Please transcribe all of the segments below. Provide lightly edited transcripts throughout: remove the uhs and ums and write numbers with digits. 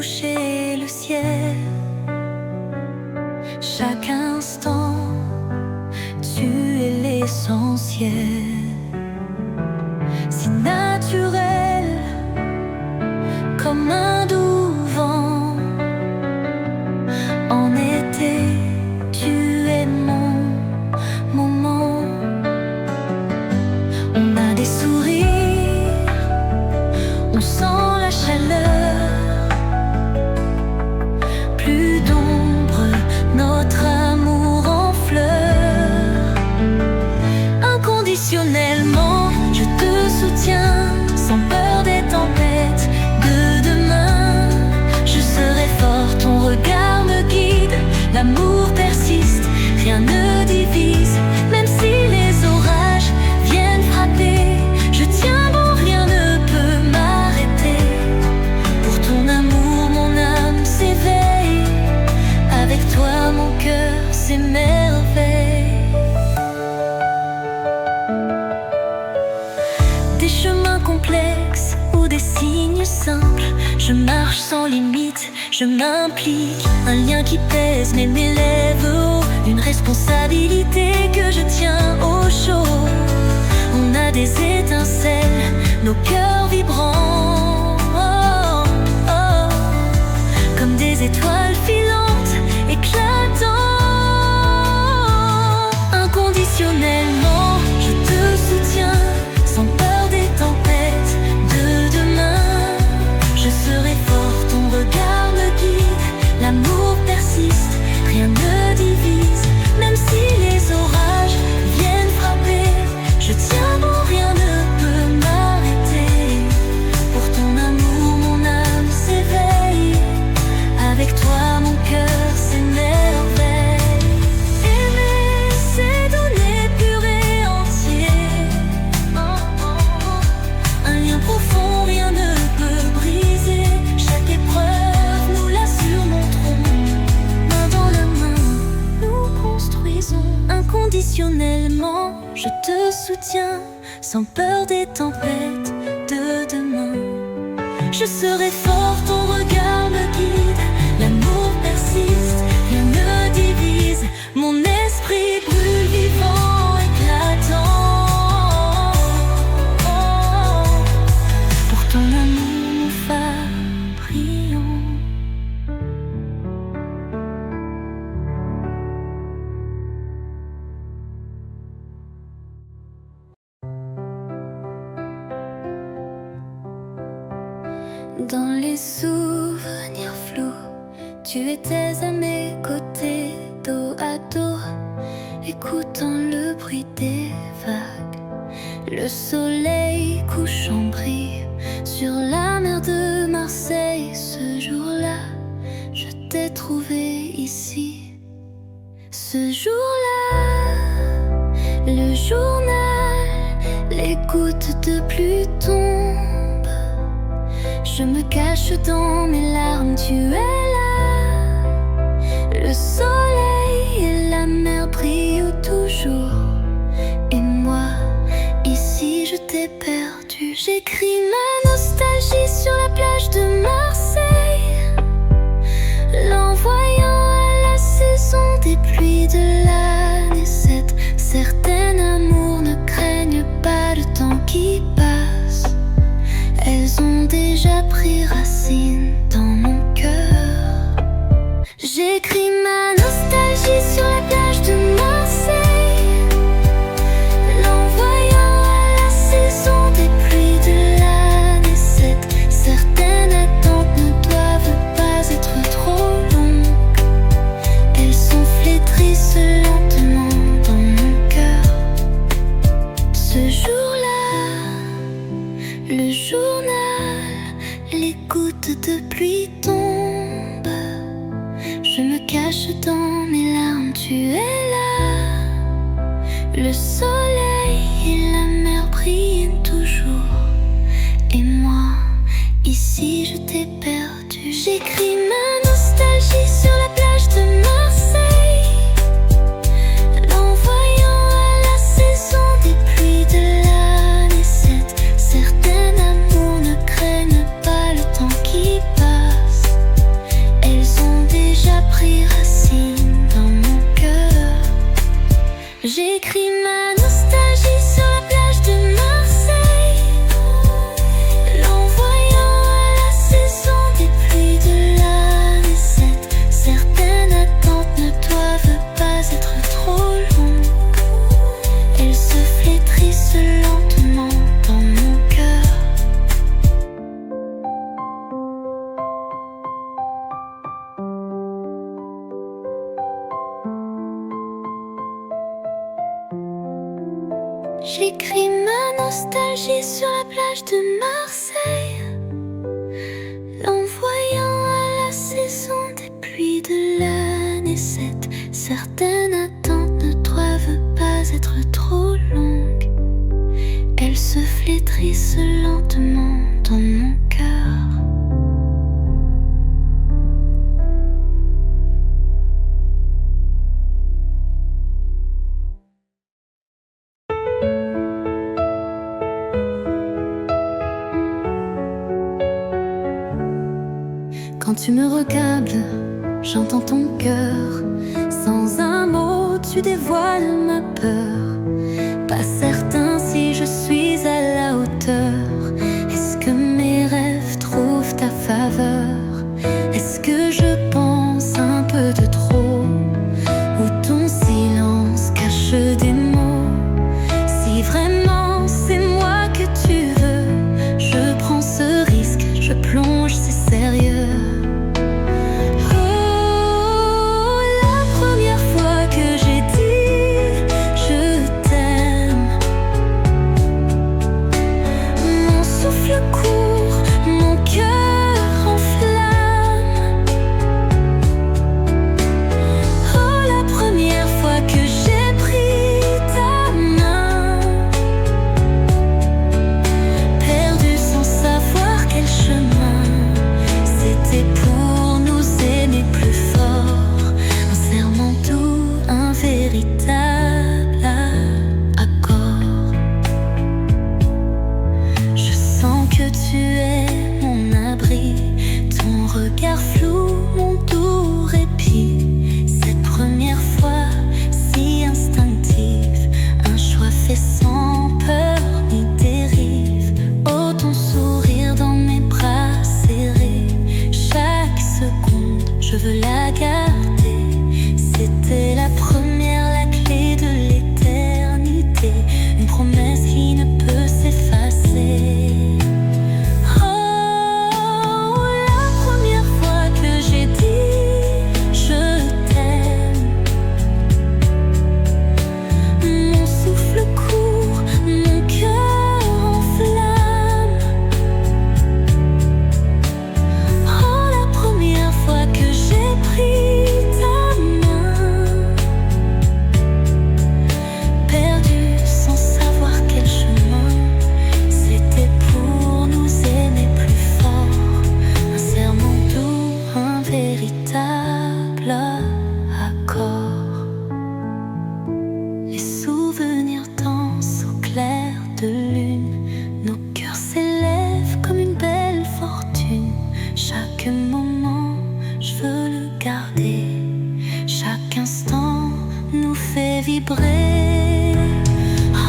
toucher le ciel. Chaque instant, tu es l'essentiel. Si naturel, comme un doux vent. En été, tu es mon moment. On a des sourires, on sent la chaleur. Plus d'ombre, notre amour en fleurs. Inconditionnellement, je te soutiens, sans peur des tempêtes de demain. Je serai fort, ton regard me guide. L'amour persiste, rien ne divise. Même si les orages viennent frapper, je tiens bon, rien ne peut m'arrêter. Pour ton amour, mon âme s'éveille. Avec toi, mon cœur s'émerveille. Des chemins complexes ou des signes simples, je marche sans limite, je m'implique. Un lien qui pèse mais m'élève haut. Une responsabilité que je tiens au chaud. On a des étincelles, nos cœurs vibrants, oh, oh, comme des étoiles filantes, éclatantes. Inconditionnellement, je te soutiens, sans peur des tempêtes de demain. Je serai fort, ton regard me guide. L'amour persiste, rien ne divise. Même si les orages viennent frapper, je tiens bon, rien ne peut m'arrêter. Pour ton amour, mon âme s'éveille. Avec toi, mon cœur s'émerveille. Aimer, c'est donner pur et entier. Un lien profond, rien ne peut briser. Chaque épreuve, nous la surmonterons. Main dans la main, nous construisons. Inconditionnellement, je te soutiens, sans peur des tempêtes de demain. Je serai fort, ton regard me guide. L'amour persiste, rien ne divise. Mon esprit brûle vivant, éclatant. Pour ton amour, mon phare brillant. Dans les souvenirs flous, tu étais à mes côtés, dos à dos, écoutant le bruit des vagues. Le soleil couchant brille sur la mer de Marseille. Ce jour-là, je t'ai trouvé ici. Ce jour-là, le journal, les gouttes de pluie tombent. Je me cache dans mes larmes, tu es là. Le soleil et la mer brillent toujours. Et moi, ici je t'ai perdu. J'écris ma nostalgie sur la plage de Marseille, l'envoyant à la saison des pluies de l'année 7. Certains amours ne craignent pas le temps qui passe. Elles ont déjà pris racine dans mon cœur. J'écris ma nostalgie sur la plage de Marseille, l'envoyant à la saison des pluies de l'année 7. Certaines attentes ne doivent pas être trop longues. Elles sont flétrissent lentement dans mon cœur. Ce jour-là, le journal, les gouttes de pluie tombent. Je me cache dans mes larmes, tu es là. Le soleil et la mer brillent toujours. Et moi, ici je t'ai perdu. J'écris ma nostalgie sur la plage de Marseille, l'envoyant à la saison des pluies de l'année 7. Certains amours ne craignent pas le temps qui passe. J'écris ma nostalgie sur la plage de Marseille, l'envoyant à la saison des pluies de l'année 7. Certaines attentes ne doivent pas être trop longues. Elles se flétrissent lentement dans mon cœur. J'écris ma nostalgie sur la plage de Marseille, l'envoyant à la saison des pluies de l'année 7. Certaines attentes ne doivent pas être trop longues. Elles se flétrissent lentement dans mon cœur. Quand tu me regardes, j'entends ton cœur. Sans un mot, tu dévoiles ma peur. Pas certain si je suis à la hauteur. Est-ce que mes rêves trouvent ta faveur? Est-ce que je pense un peu de trop? Ou ton silence cache des mots? Si vraiment c'est moi que tu veux, je prends ce risque, je plonge, c'est sérieux. Je veux la garder. C'était la première, la clé de l'éternité. Une promesse qui ne peut s'effacer. Oh, la première fois que j'ai dit je t'aime. Mon souffle court, mon cœur en flamme. Oh, la première fois que j'ai pris ta main, perdu sans savoir quel chemin. C'était pour nous aimer plus fort. Un serment doux, un véritable accord. Les souvenirs dansent au clair de lune. Nos cœurs s'élèvent comme une belle fortune. Chaque moment, je veux le garder. Chaque instant nous fait vibrer. Oh,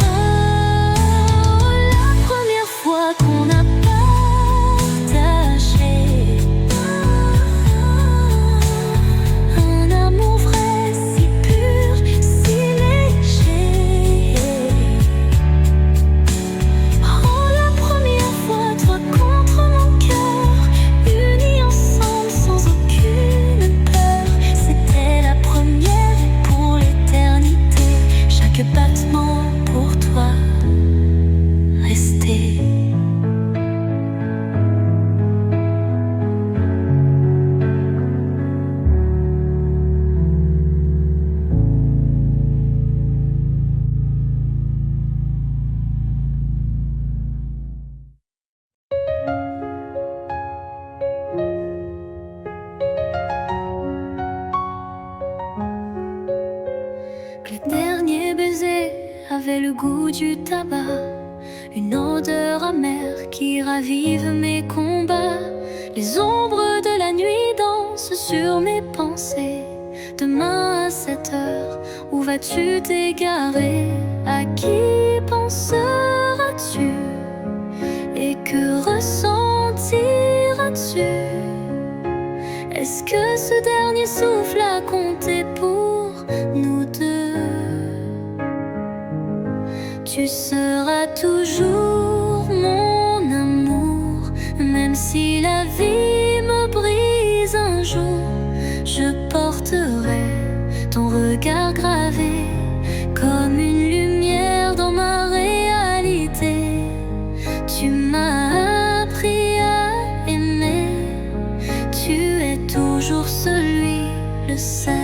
la première fois qu'on a partagé un amour vrai, si pur, si léger. Oh, la première fois, toi contre mon cœur, unis ensemble sans aucune peur. C'était la première et pour l'éternité. Chaque battement pour toi resté. Le dernier baiser avait le goût du tabac, une odeur amère qui ravive mes combats. Les ombres de la nuit dansent sur mes pensées. Demain à 7 heures, Où vas-tu t'égarer? À qui penseras-tu? Et que ressentiras-tu? Est-ce que ce dernier souffle a compté pour nous deux? Tu seras toujours mon amour, même si la vie me brise un jour. Je porterai ton regard gravé comme une lumière dans ma réalité. Tu m'as appris à aimer, tu es toujours celui, le seul.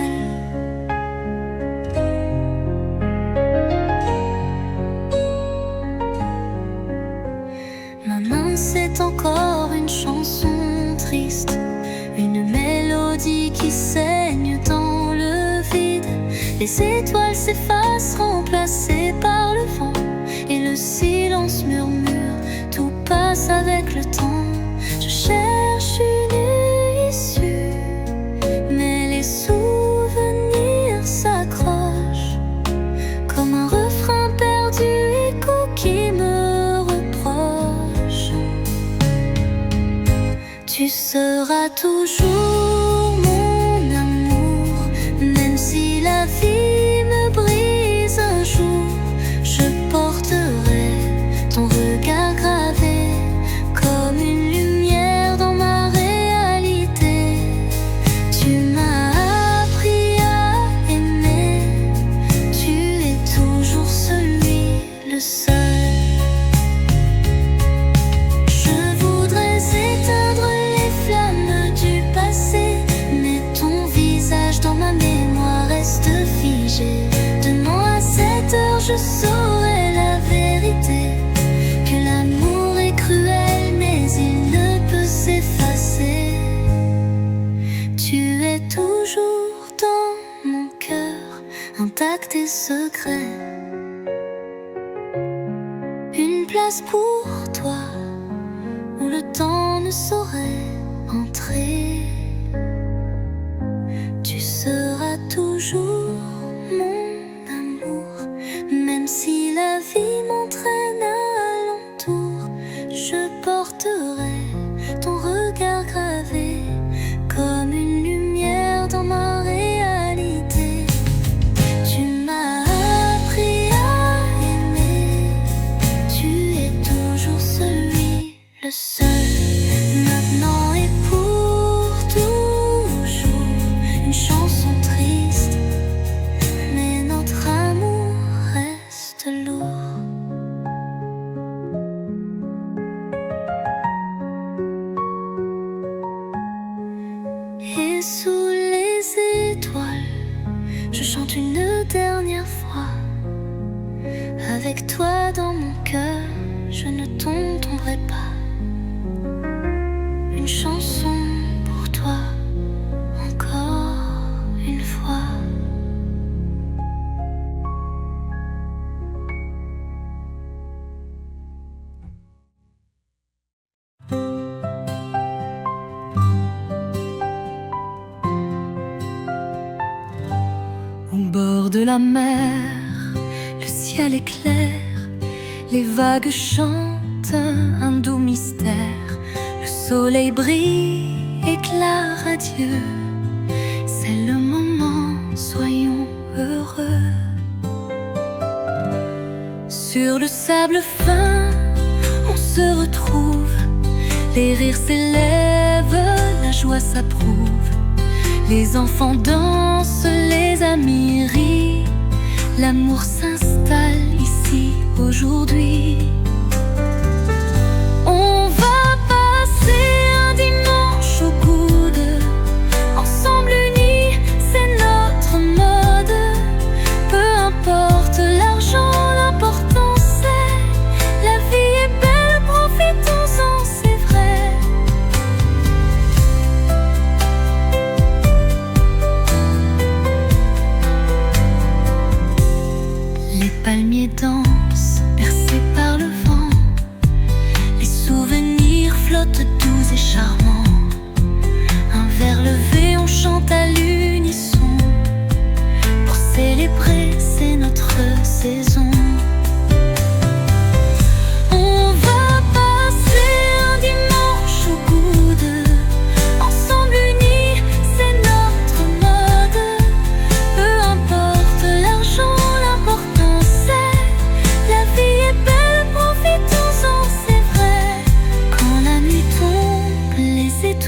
Ma main, c'est encore une chanson triste, une mélodie qui saigne dans le vide. Les étoiles s'effacent, remplacées par le vent, et le silence murmure, tout passe avec le temps. Je cherche une issue, mais les souvenirs s'accrochent comme un refrain perdu, écho qui me reproche. Tu seras toujours mon amour, même si la vie me brise un jour. Je porterai ton regard gravé comme une lumière dans ma réalité. Tu m'as appris à aimer, tu es toujours celui, le seul. Je voudrais éteindre les flammes du passé, mais ton visage dans ma mémoire reste figé. Demain à 7 heures, je saurai la vérité, que l'amour est cruel, mais il ne peut s'effacer. Tu es toujours dans mon cœur, intact et secret. Une place pour toi, où le temps ne saurait entrer. Tu seras toujours mon amour, même si la vie m'entraîne alentour. Je porterai ton regard gravé comme une lumière dans ma réalité. Tu m'as appris à aimer, tu es toujours celui, le seul. Maintenant et pour toujours, une chanson triste, mais notre amour reste lourd. Et sous les étoiles, je chante une dernière fois. Avec toi dans mon cœur, je ne tomberai pas. Une chanson pour toi, encore une fois. Au bord de la mer, le ciel est clair, les vagues chantent un doux mystère. Le soleil brille, éclaire à Dieu, c'est le moment, soyons heureux. Sur le sable fin, on se retrouve, les rires s'élèvent, la joie s'approuve. Les enfants dansent, les amis rient, l'amour s'installe ici aujourd'hui. On va passer un dimanche au coude, ensemble unis, c'est notre mode. Peu importe l'argent, l'important c'est la vie est belle, profitons-en, c'est vrai. Les palmiers dansent, bercés par le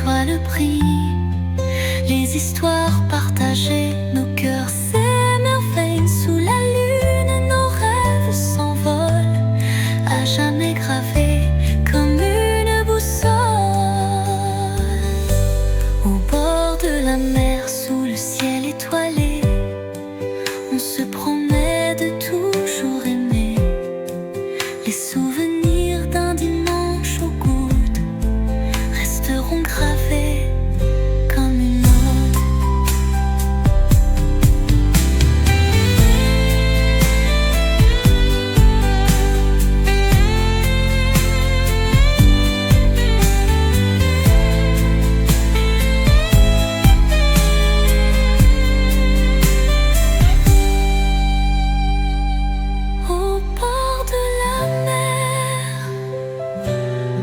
étoiles brillent, les histoires partagées, nos cœurs s'émerveillent sous la lune, nos rêves s'envolent, à jamais gravés comme une boussole. Au bord de la mer, sous le ciel étoilé, on se promet de toujours aimer. Les souvenirs d'un dimanche au coude resteront gravés comme une ode. Au bord de la mer,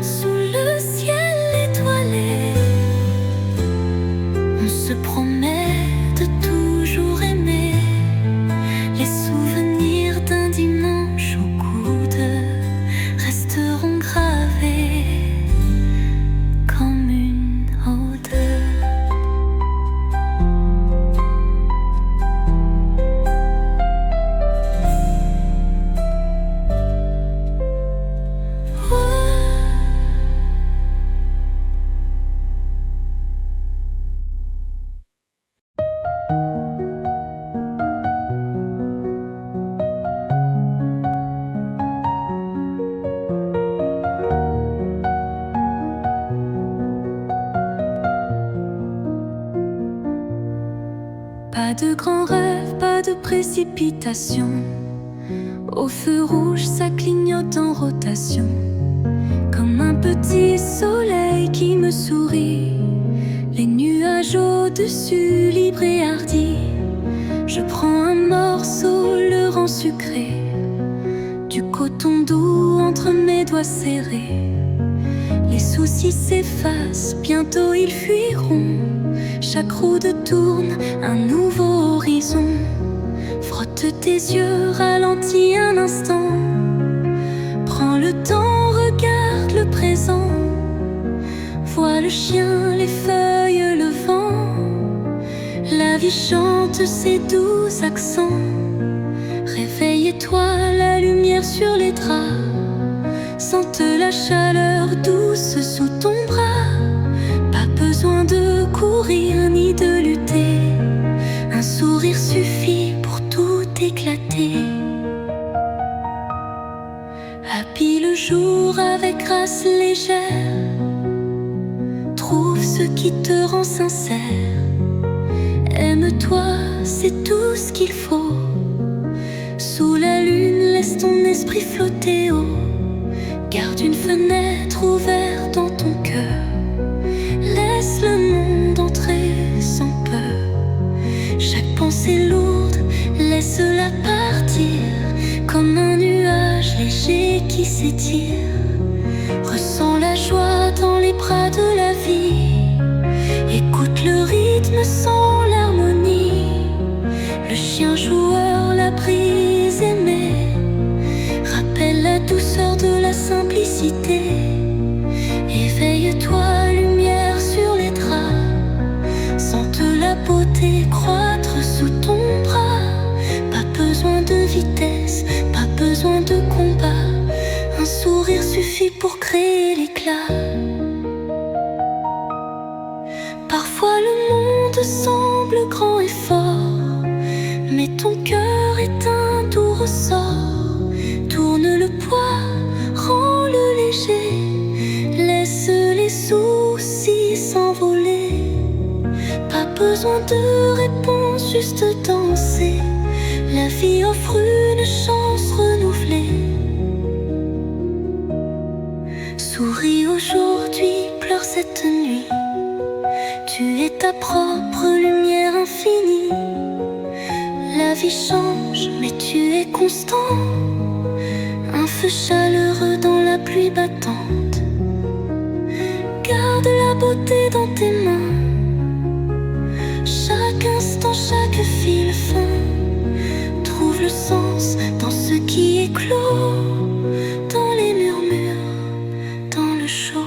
sous le ciel étoilé, on se promet de toujours aimer. Les souvenirs d'un dimanche au coude resteront gravés comme une ode. Pas de grands rêves, pas de précipitation. Au feu rouge, ça clignote en rotation, comme un petit soleil qui me sourit. Les nuages au-dessus, libres et hardis. Je prends un morceau, le rend sucré, du coton doux entre mes doigts serrés. Les soucis s'effacent, bientôt ils fuiront. Chaque roue de tourne, un nouveau horizon. Frotte tes yeux, ralentis un instant. Prends le temps, regarde le présent. Vois le chien, les feuilles, le vent. La vie chante ses doux accents. Réveille-toi, la lumière sur les draps. Sente la chaleur douce sous ton bras. Pas besoin de courir ni de lutter. Un sourire suffit pour tout éclater. Habille le jour avec grâce légère. Trouve ce qui te rend sincère. Aime-toi, c'est tout ce qu'il faut. Sous la lune, laisse ton esprit flotter haut. Garde une fenêtre ouverte dans ton cœur. Laisse le monde entrer sans peur. Chaque pensée lourde, laisse-la partir. Comme un nuage léger qui s'étire. Ressens la joie dans les bras de la vie. Écoute le rythme sans l'harmonie. Le chien joueur, la brise aimée. Rappelle la douceur de la simplicité. Éveille-toi, lumière sur les draps. Sente la beauté croître sous ton bras. Pas besoin de vitesse, pas besoin de combat. Un sourire suffit pour créer l'éclat. Parfois le monde semble grand et fort, mais ton cœur est un doux ressort. Tourne le poids, rends-le léger. Laisse les soucis s'envoler. Pas besoin de réponse, juste danser. La vie offre une chance renouvelée. Souris aujourd'hui, pleure cette nuit. Tu es ta propre lumière infinie. La vie change, mais tu es constant. Un feu chaleureux dans la pluie battante. Garde la beauté dans tes mains. Chaque instant, chaque fil fin. Trouve le sens dans ce qui éclot. Dans les murmures, dans le chaud.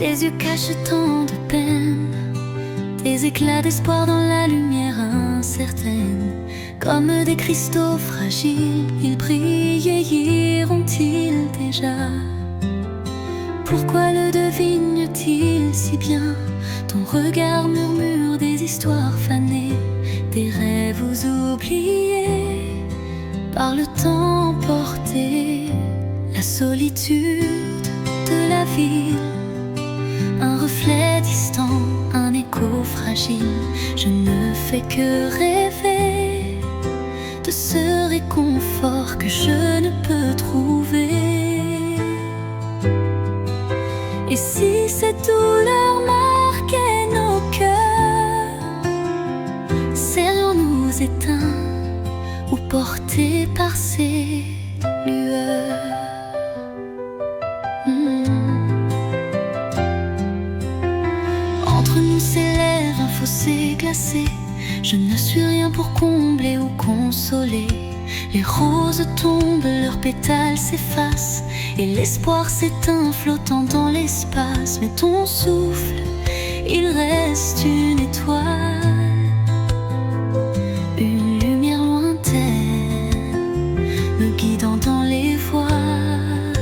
Les yeux cachent tant de peine, des éclats d'espoir dans la lumière incertaine. Comme des cristaux fragiles, ils brillent-ils déjà? Pourquoi le devine-t-il si bien? Ton regard murmure des histoires fanées, des rêves oubliés, par le temps emporté. La solitude de la ville, un reflet distant, un écho fragile. Je ne fais que rêver de ce réconfort que je ne peux trouver. Et si cette douleur marquait nos cœurs, serions-nous éteints ou portés par ces lueurs? Entre nous s'élève un fossé glacé. Je ne suis rien pour combler ou consoler. Les roses tombent, leurs pétales s'effacent, et l'espoir s'éteint flottant dans l'espace. Mais ton souffle, il reste une étoile, une lumière lointaine me guidant dans les voiles.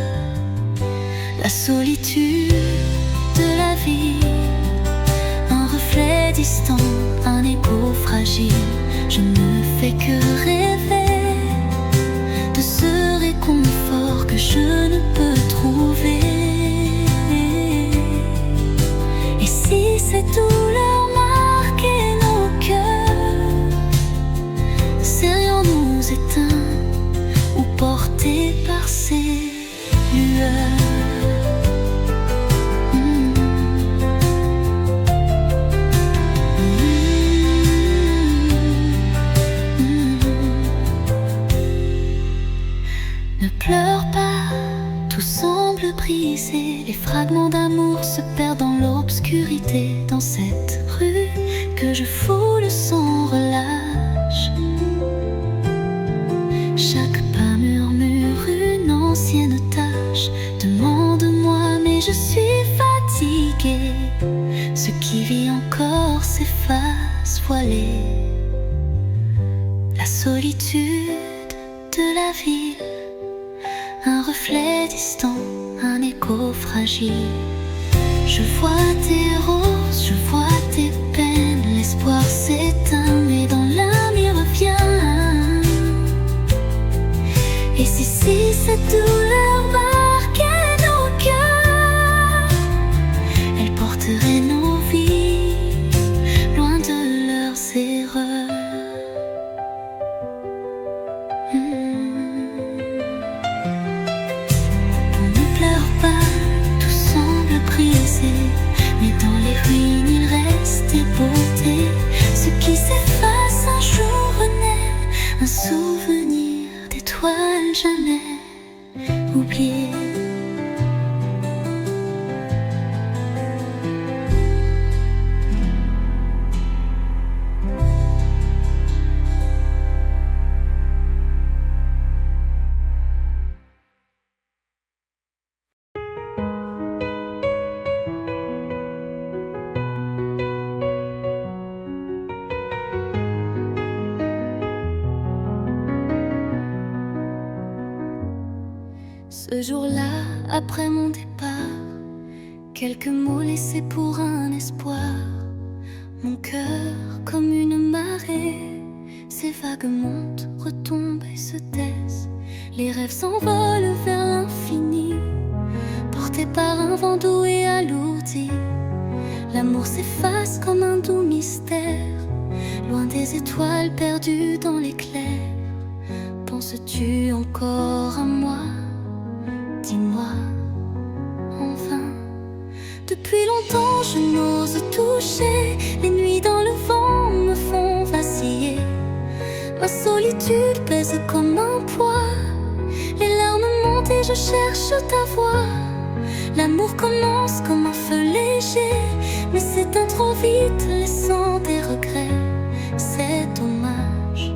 La solitude de la vie, un reflet distant, un écho fragile. Je ne fais que rêver de ce réconfort que je ne peux trouver. Et si cette douleur marquait nos cœurs, serions-nous éteints ou portés par ces lueurs? Ne pleure pas, tout semble brisé. Les fragments d'amour se perdent dans l'obscurité. Dans cette rue que je foule sans relâche, chaque pas murmure une ancienne tâche. Demande-moi, mais je suis fatiguée. Ce qui vit encore s'efface, voilé. La solitude de la ville, un reflet distant, un écho fragile. Je vois tes roses, je vois tes peines. L'espoir s'éteint, mais dans l'âme il revient. Et si cette douleur marquait nos cœurs, elle porterait nos vies loin de leurs erreurs. Mais dans les ruines il reste des beautés. Ce qui s'efface un jour renaît, un souvenir d'étoiles jamais oubliées. Ce jour-là, après mon départ, quelques mots laissés pour un espoir. Mon cœur, comme une marée, ces vagues montent, retombent et se taisent. Les rêves s'envolent vers l'infini, portés par un vent doux et alourdi. L'amour s'efface comme un doux mystère, loin des étoiles perdues dans l'éclair. Penses-tu encore à moi? Dis-moi en vain. Depuis longtemps je n'ose toucher. Les nuits dans le vent me font vaciller. Ma solitude pèse comme un poids. Les larmes montent et je cherche ta voix. L'amour commence comme un feu léger, mais s'éteint trop vite, laissant des regrets. C'est dommage,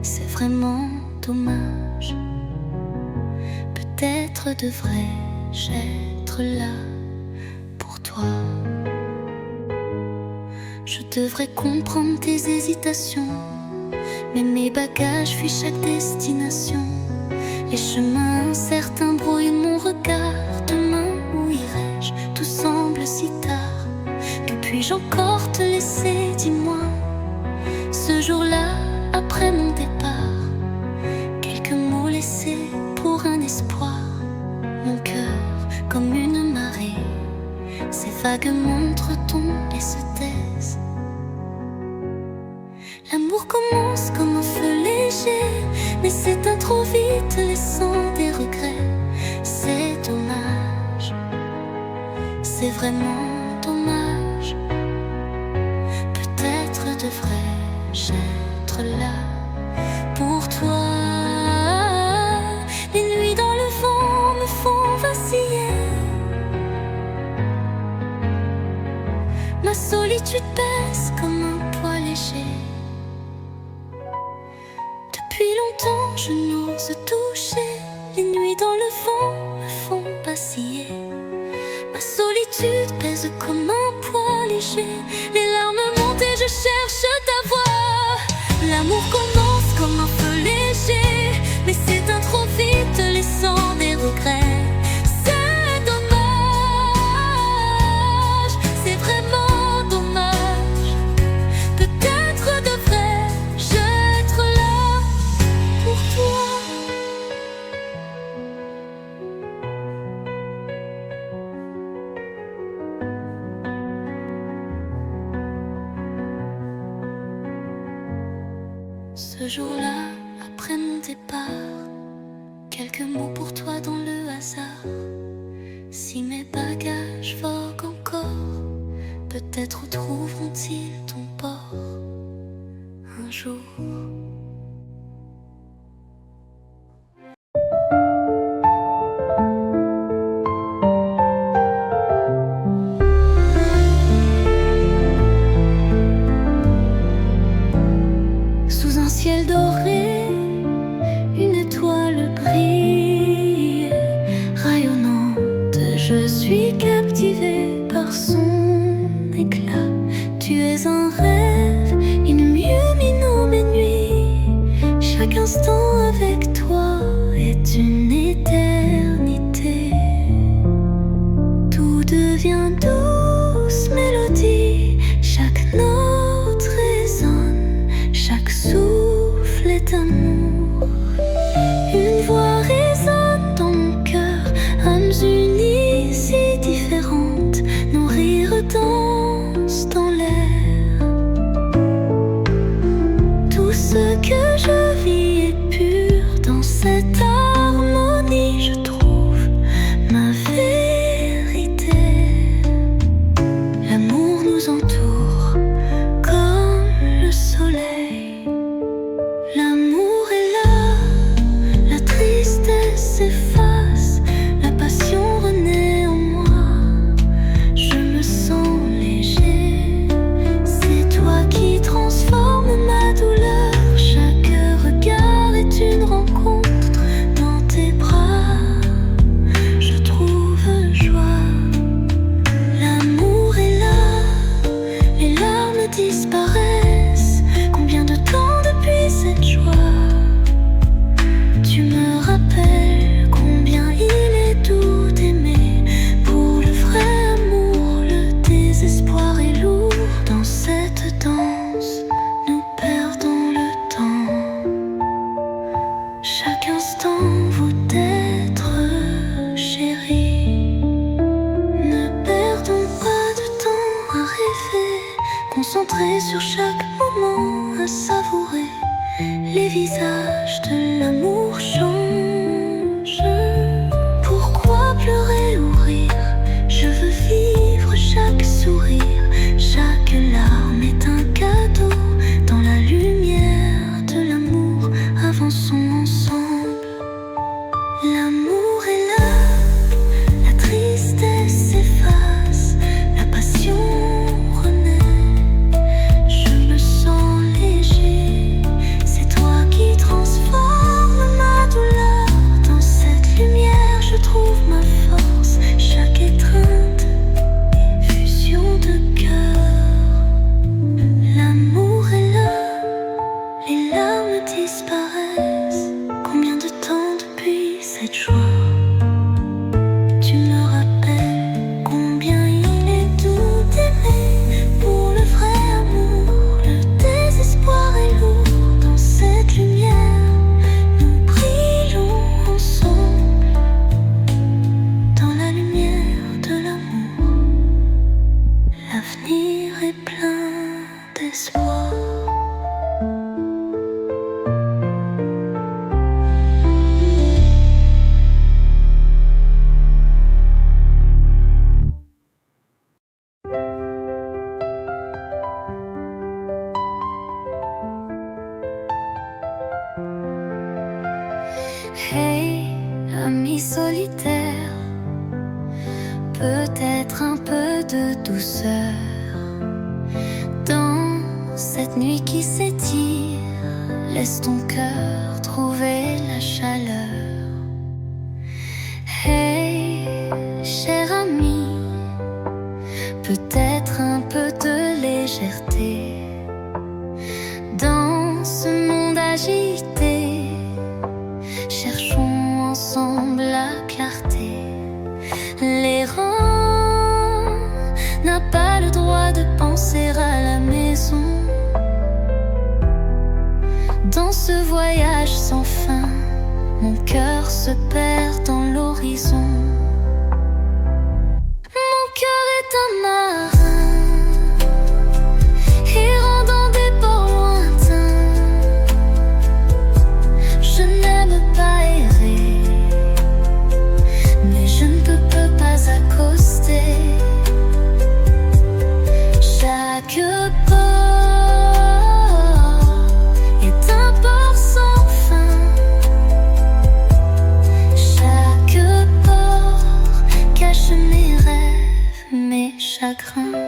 c'est vraiment dommage. Peut-être devrais-je être là froid. Je devrais comprendre tes hésitations, mais mes bagages fuient chaque destination. Les chemins incertains brouillent mon regard. Demain, où irai-je? Tout semble si tard. Que puis-je encore te laisser, dis-moi? Ce jour-là, après mon départ, quelques mots laissés pour un espoir. Mon cœur, comme une marée, ces vagues montrent tombe et se taisent. L'amour commence comme un feu léger, mais s'éteint trop vite, laissant des regrets. C'est dommage, c'est vraiment dommage. Peut-être devrais-je être là pour toi. Les nuits dans le vent me font vaciller. Ma solitude pèse comme un poids léger. Depuis longtemps je n'ose toucher. Les nuits dans le vent me font vaciller. Ma solitude pèse comme un poids léger. Les larmes montent et je cherche ta voix. L'amour commence comme un feu léger, mais s'éteint trop vite, laissant des regrets. C'est dommage, c'est vraiment dommage. Peut-être devrais-je être là pour toi. Ce jour-là, après mon départ, quelques mots pour toi dans le hasard. Si mes bagages voguent encore, peut-être trouveront-ils ton port un jour. Sous un ciel doré, une étoile brille, rayonnante, je suis captivée par son éclat. Tu es un rêve, illuminant mes nuits. Chaque instant avec toi est une éternité. Tout devient douce mélodie, chaque note résonne, chaque souffle est amour. Une voix résonne dans mon cœur, âmes unies si différentes, nos rires dansent dans l'air. Tout ce que je vis est pur, dans cette harmonie je trouve ma vérité. L'amour nous entoure comme le soleil. L'amour est là, la tristesse s'efface, la passion renaît en moi. Je me sens léger, c'est toi qui transformes ma douleur. Chaque regard est une rencontre, dans tes bras je trouve joie. L'amour est là, les larmes disparaissent. Combien de temps depuis cette joie? Tu me rappelles combien il est doux d'aimer. Pour le vrai amour, le désespoir est lourd. Dans cette danse, nous perdons le temps. Chaque instant vaut d'être chéri. Ne perdons pas de temps à rêver, concentrés sur chaque moment à savourer. Les visages de l'amour changent. Pourquoi pleurer ou rire? Je veux vivre chaque sourire. Chaque larme est un cadeau. Dans la lumière de l'amour, avançons ensemble. L'amour est là, la tristesse s'efface, la passion renaît. Je me sens léger, c'est toi qui transformes ma douleur. peut-être un peu de douceur dans cette nuit qui s'étire. Laisse ton cœur trouver la chaleur. Hey, cher ami, peut-être un peu de légèreté dans ce monde agité. Cherchons ensemble la clarté. L'errant n'a pas le droit de penser à la maison. Dans ce voyage sans fin, mon cœur se perd dans l'horizon. Mon cœur est un marin, errant dans des ports lointains. Je n'aime pas errer, mais je ne peux pas accoster. Chaque port est un port sans fin. Chaque port cache mes rêves, mes chagrins.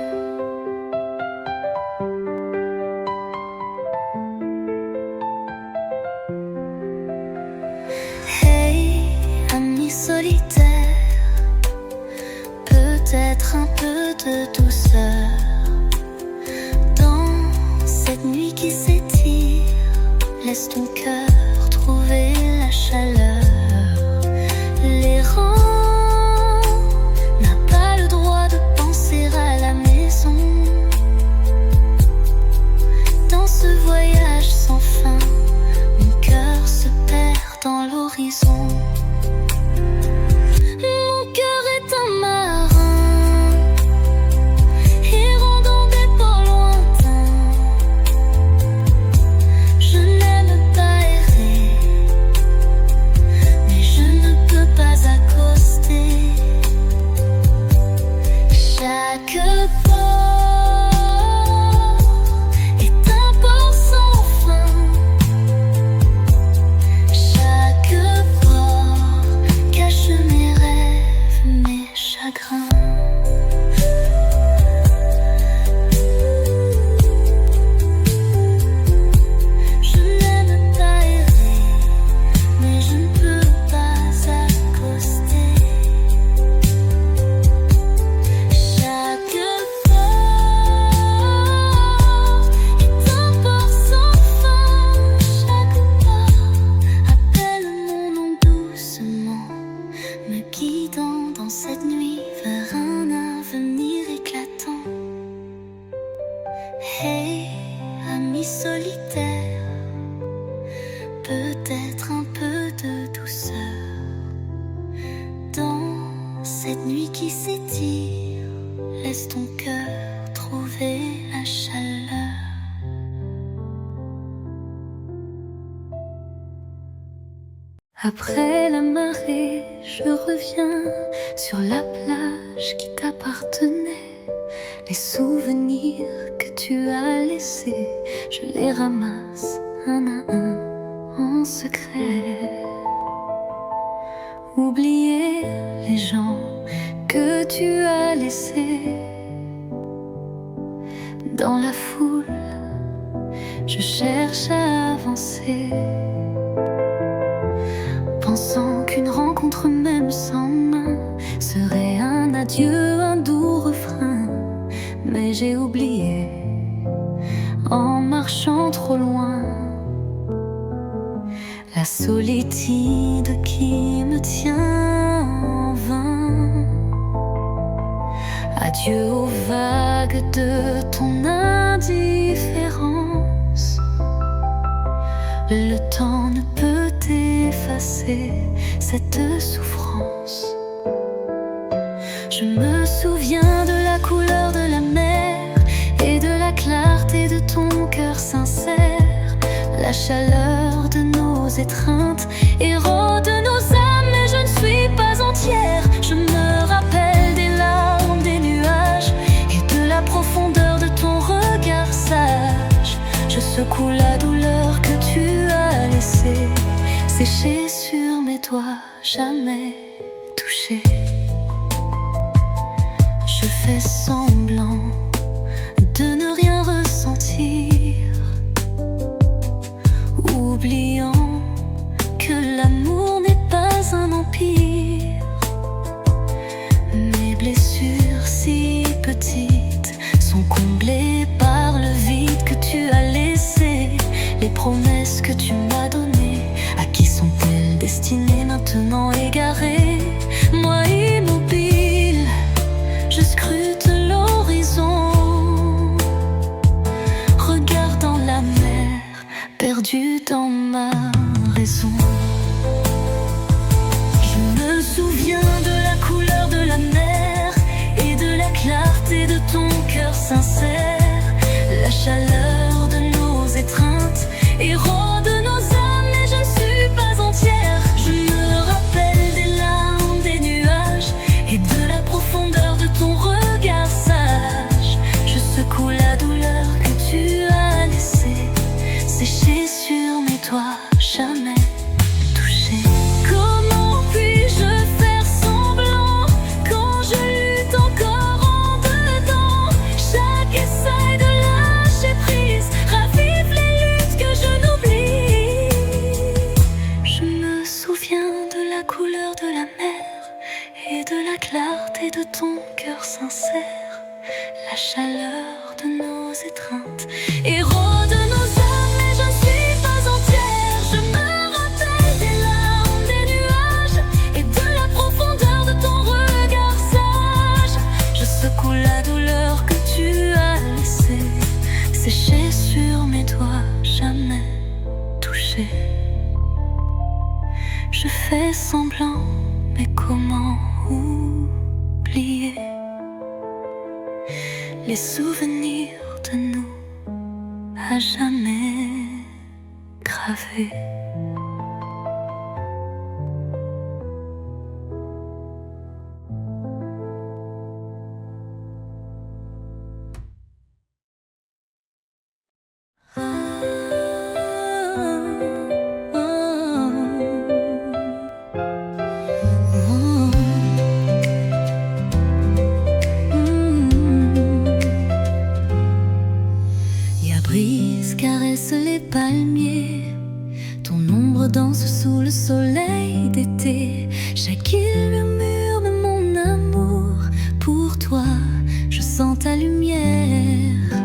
Hey, ami solitaire, peut-être un peu de douceur dans cette nuit qui s'étire. Laisse ton cœur trouver la chaleur. L'errant n'a pas le droit de penser à la maison. Dans ce voyage sans fin, mon cœur se perd dans l'horizon. Mon cœur est un marin, errant dans des ports lointains. Je n'aime pas errer, mais je ne peux pas accoster. Chaque port est un port sans fin. Chaque port cache mes rêves, mes chagrins. Je n'aime pas errer, mais je ne peux pas accoster. Chaque port est un port sans fin. Chaque port appelle mon nom doucement, me guidant dans cette nuit vers un avenir éclatant. Hey, ami solitaire, peut-être un peu de douceur dans cette nuit qui s'étire. Laisse ton cœur trouver la chaleur. Après la marée, je reviens sur la plage qui t'appartenait. Les souvenirs que tu as laissés, je les ramasse un à un en secret. Oublier les gens que tu as laissés dans la foule, je cherche à avancer, pensant qu'une rencontre même sans main serait un adieu, un doux refrain. Mais j'ai oublié en marchant trop loin la solitude qui me tient en vain. Adieu aux vagues de ton indifférence. Le temps ne peut effacer cette souffrance. Je me souviens de la couleur de la mer et de la clarté de ton cœur sincère, la chaleur de nos étreintes, héros de nos âmes, mais je ne suis pas entière. Je me rappelle des larmes, des nuages et de la profondeur de ton regard sage. Je secoue la douleur que tu as laissée sécher sur mes doigts, jamais touchés. fais semblant de ne rien ressentir, oubliant que l'amour n'est pas un empire. Mes blessures si petites sont comblées par le vide que tu as laissé. Les promesses que tu m'as données, à qui sont-elles destinées maintenant égarées? Moi immobile, je scrute l'horizon, regardant la mer, perdue dans ma raison. Je me souviens de la couleur de la mer et de la clarté de ton cœur sincère. La chaleur de nos étreintes érode nos âmes, mais je ne suis pas entière. Je me rappelle des larmes, des nuages et de la profondeur de ton regard sage. Je secoue la douleur que tu as laissée sécher sur mes doigts, jamais touchée. Comment puis-je faire semblant quand je lutte encore en dedans? Chaque essai de lâcher prise ravive les luttes que je n'oublie. Je me souviens de la couleur de la mer et de la clarté de ton cœur sincère. La chaleur de nos étreintes érode nos âmes, mais je ne suis pas entière. Je me rappelle des larmes, des nuages et de la profondeur de ton regard sage. Je secoue la douleur que tu as laissée sécher sur mes doigts, jamais touchée. Je fais semblant, mais comment oublier les souvenirs de nous à jamais gravés? Brise caresse les palmiers, ton ombre danse sous le soleil d'été. Chaque île murmure de mon amour pour toi, je sens ta lumière.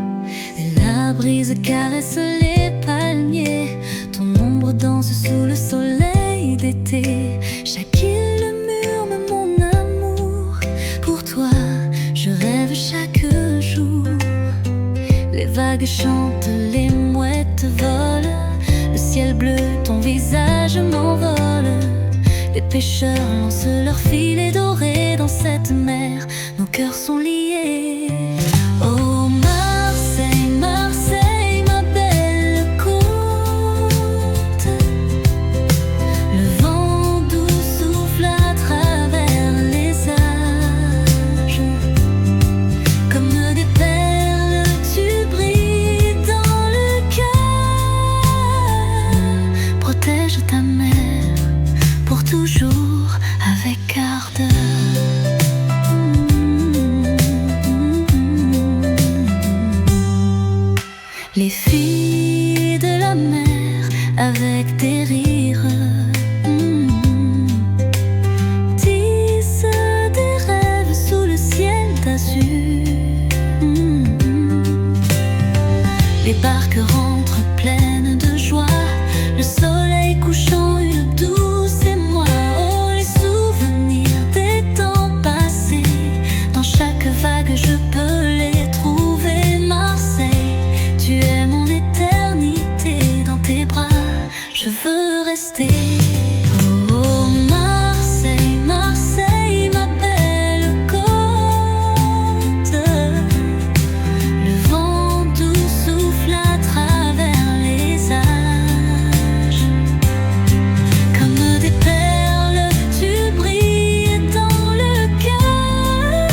Et la brise caresse les palmiers, ton ombre danse sous le soleil d'été. Chaque île murmure mon amour pour toi, je rêve chaque jour. Les vagues chantent, les mouettes volent, le ciel bleu, ton visage m'envole. Les pêcheurs lancent leurs filets dorés dans cette mer, nos cœurs sont liés. Oh Marseille, Marseille, ma belle côte, le vent doux souffle à travers les âges, comme des perles tu brilles dans le cœur. Protège ta mère pour toujours avec ardeur. Les filles de la mer avec des rires tissent des rêves sous le ciel d'azur. Les barques rentrent pleines de joie, le soleil couchant une douce émoi. Oh, les souvenirs des temps passés, dans chaque vague je peux les trouver. Marseille, tu es mon éternité, dans tes bras je veux rester. Oh Marseille, Marseille, ma belle côte, le vent doux souffle à travers les âges, comme des perles tu brilles dans le cœur.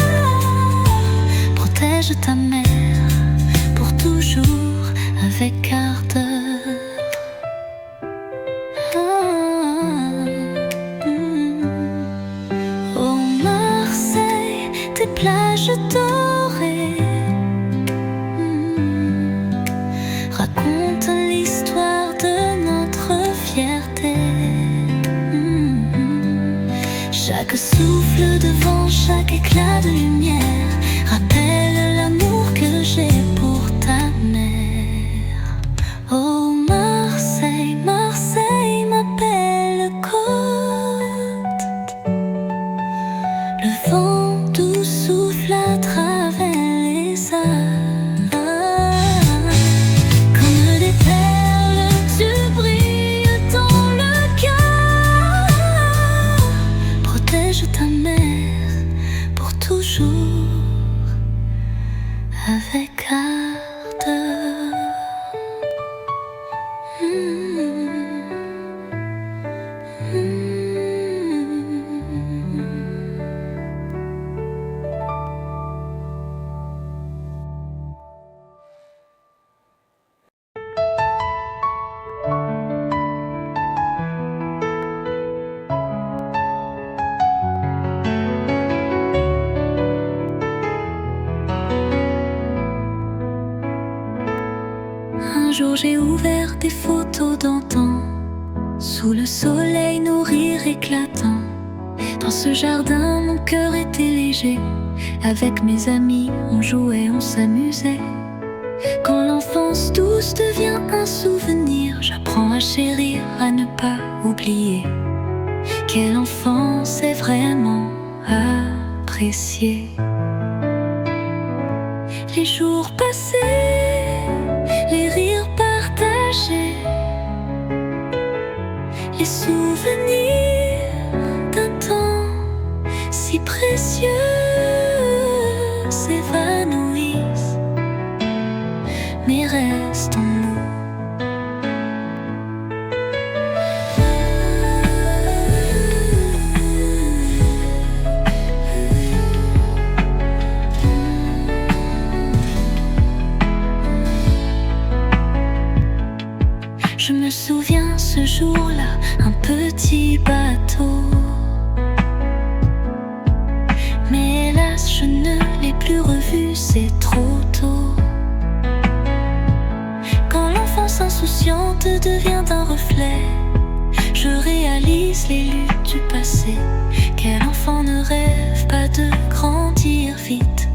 Protège ta mère pour toujours avec ardeur. Oh Marseille, tes plages d'or chaque éclat de lumière rappelle l'amour que j'ai pour ta mère. Oh Marseille, Marseille, ma belle côte. Le vent doux souffle à travers les arbres. Comme des perles, tu brilles dans le cœur. Protège ta mère pour toujours avec ardeur. Un jour j'ai ouvert des photos d'antan, sous le soleil nos rires éclatants. Dans ce jardin mon cœur était léger. Avec mes amis on jouait, on s'amusait. Quand l'enfance douce devient un souvenir, j'apprends à chérir, à ne pas oublier. Quelle enfance est vraiment appréciée. Les jours passés, les rires partagés, les souvenirs d'un temps si précieux s'évanouissent, mais restent en nous. Je me souviens ce jour-là, un petit bateau. Mais hélas, je ne l'ai plus revu, c'est trop tôt. Quand l'enfance insouciante devient un reflet, je réalise les luttes du passé. Quel enfant ne rêve pas de grandir vite?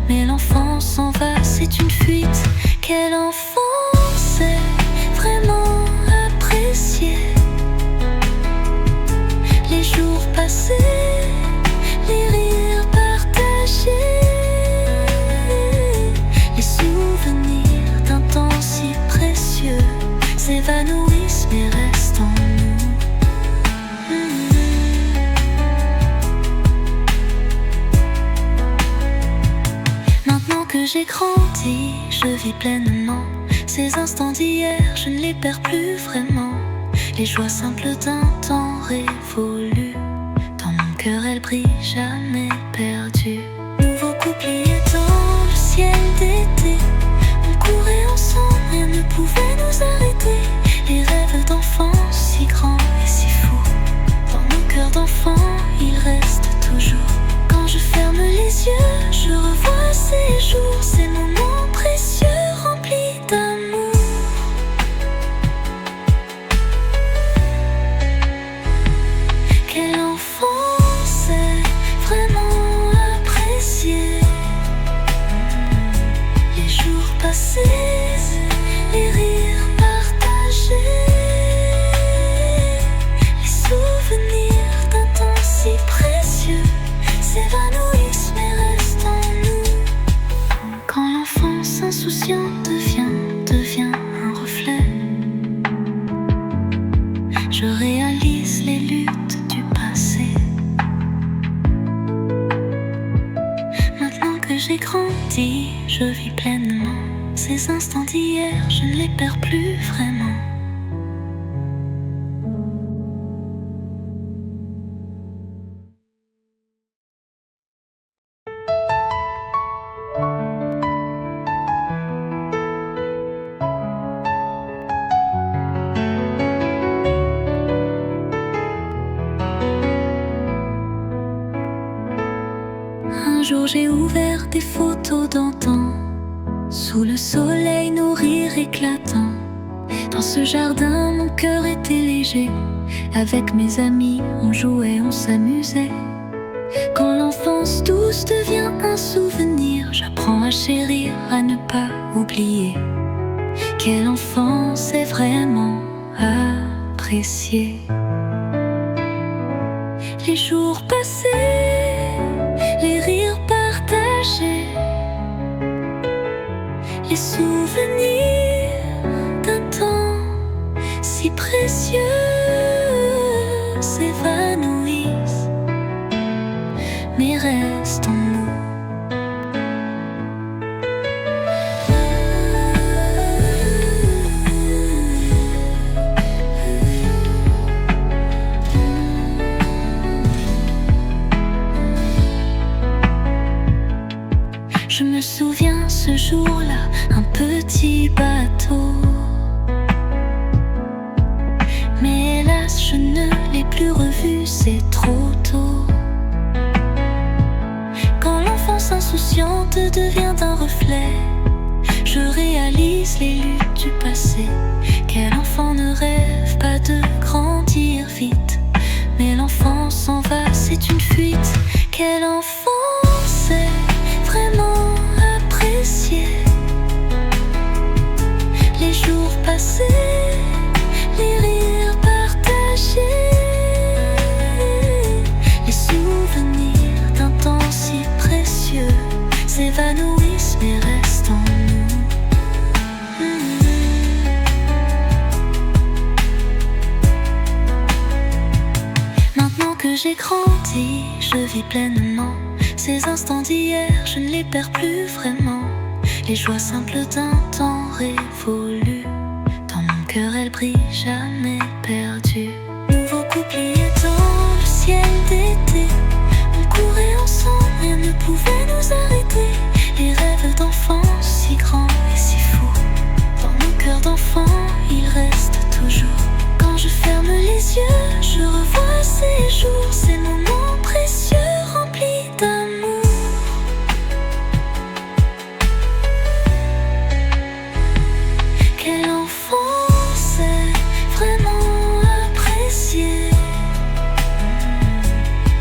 Mais l'enfant s'en va, c'est une fuite. Quel enfant sait vraiment apprécier les jours passés, les rires partagés, les souvenirs d'un temps si précieux s'évanouissent mais restent en nous. Maintenant que j'ai grandi, je vis pleinement ces instants d'hier, je ne les perds plus vraiment. Les joies simples d'un temps révolu, dans mon cœur elles brillent jamais perdues. Nouveau couplier dans le ciel d'été, on courait ensemble, rien ne pouvait nous arrêter. Les rêves d'enfants si grands et si fous, dans nos cœurs d'enfants ils restent toujours. Quand je ferme les yeux, je revois ces jours, ces moments précieux remplis d'amour. Quel enfant sait vraiment apprécier les jours passés, les rires partagés, les souvenirs d'un temps si précieux s'évanouissent mais restent en nous. Quand l'enfance insouciante devient un reflet, je réalise les luttes du passé. Maintenant que j'ai grandi, je vis pleinement ces instants d'hier, je ne les perds plus vraiment. Un jour j'ai ouvert des photos d'antan, sous le soleil nos rires éclatants. Dans ce jardin mon cœur était léger. Avec mes amis on jouait, on s'amusait. Quand l'enfance l'enfance douce devient un souvenir. J'apprends à chérir, à ne pas oublier. Quelle enfance est vraiment appréciée. Les jours passés, les rires partagés, les souvenirs d'un temps si précieux s'évanouissent, mais restent en nous. Je me souviens ce jour-là, un petit bateau. Mais hélas, je ne l'ai plus revu, c'est trop tôt. Quand l'enfance insouciante devient un reflet, je réalise les luttes du passé. Quel enfant ne rêve pas de grandir vite? Mais l'enfant s'en va, c'est une fuite. Quel enfant sait vraiment apprécier les jours passés, les rires partagés, les souvenirs d'un temps si précieux s'évanouissent mais restent en nous. Maintenant que j'ai grandi, je vis pleinement ces instants d'hier, je ne les perds plus vraiment. Les joies simples d'un temps révolu, dans mon cœur elles brillent jamais perdues. Nouveau couplier dans le ciel d'été, on courait ensemble, rien ne pouvait nous arrêter. Les rêves d'enfants si grands et si fous, dans nos cœurs d'enfants ils restent toujours. Quand je ferme les yeux, je revois ces jours, ces moments précieux remplis d'amour. Quel enfant sait vraiment apprécier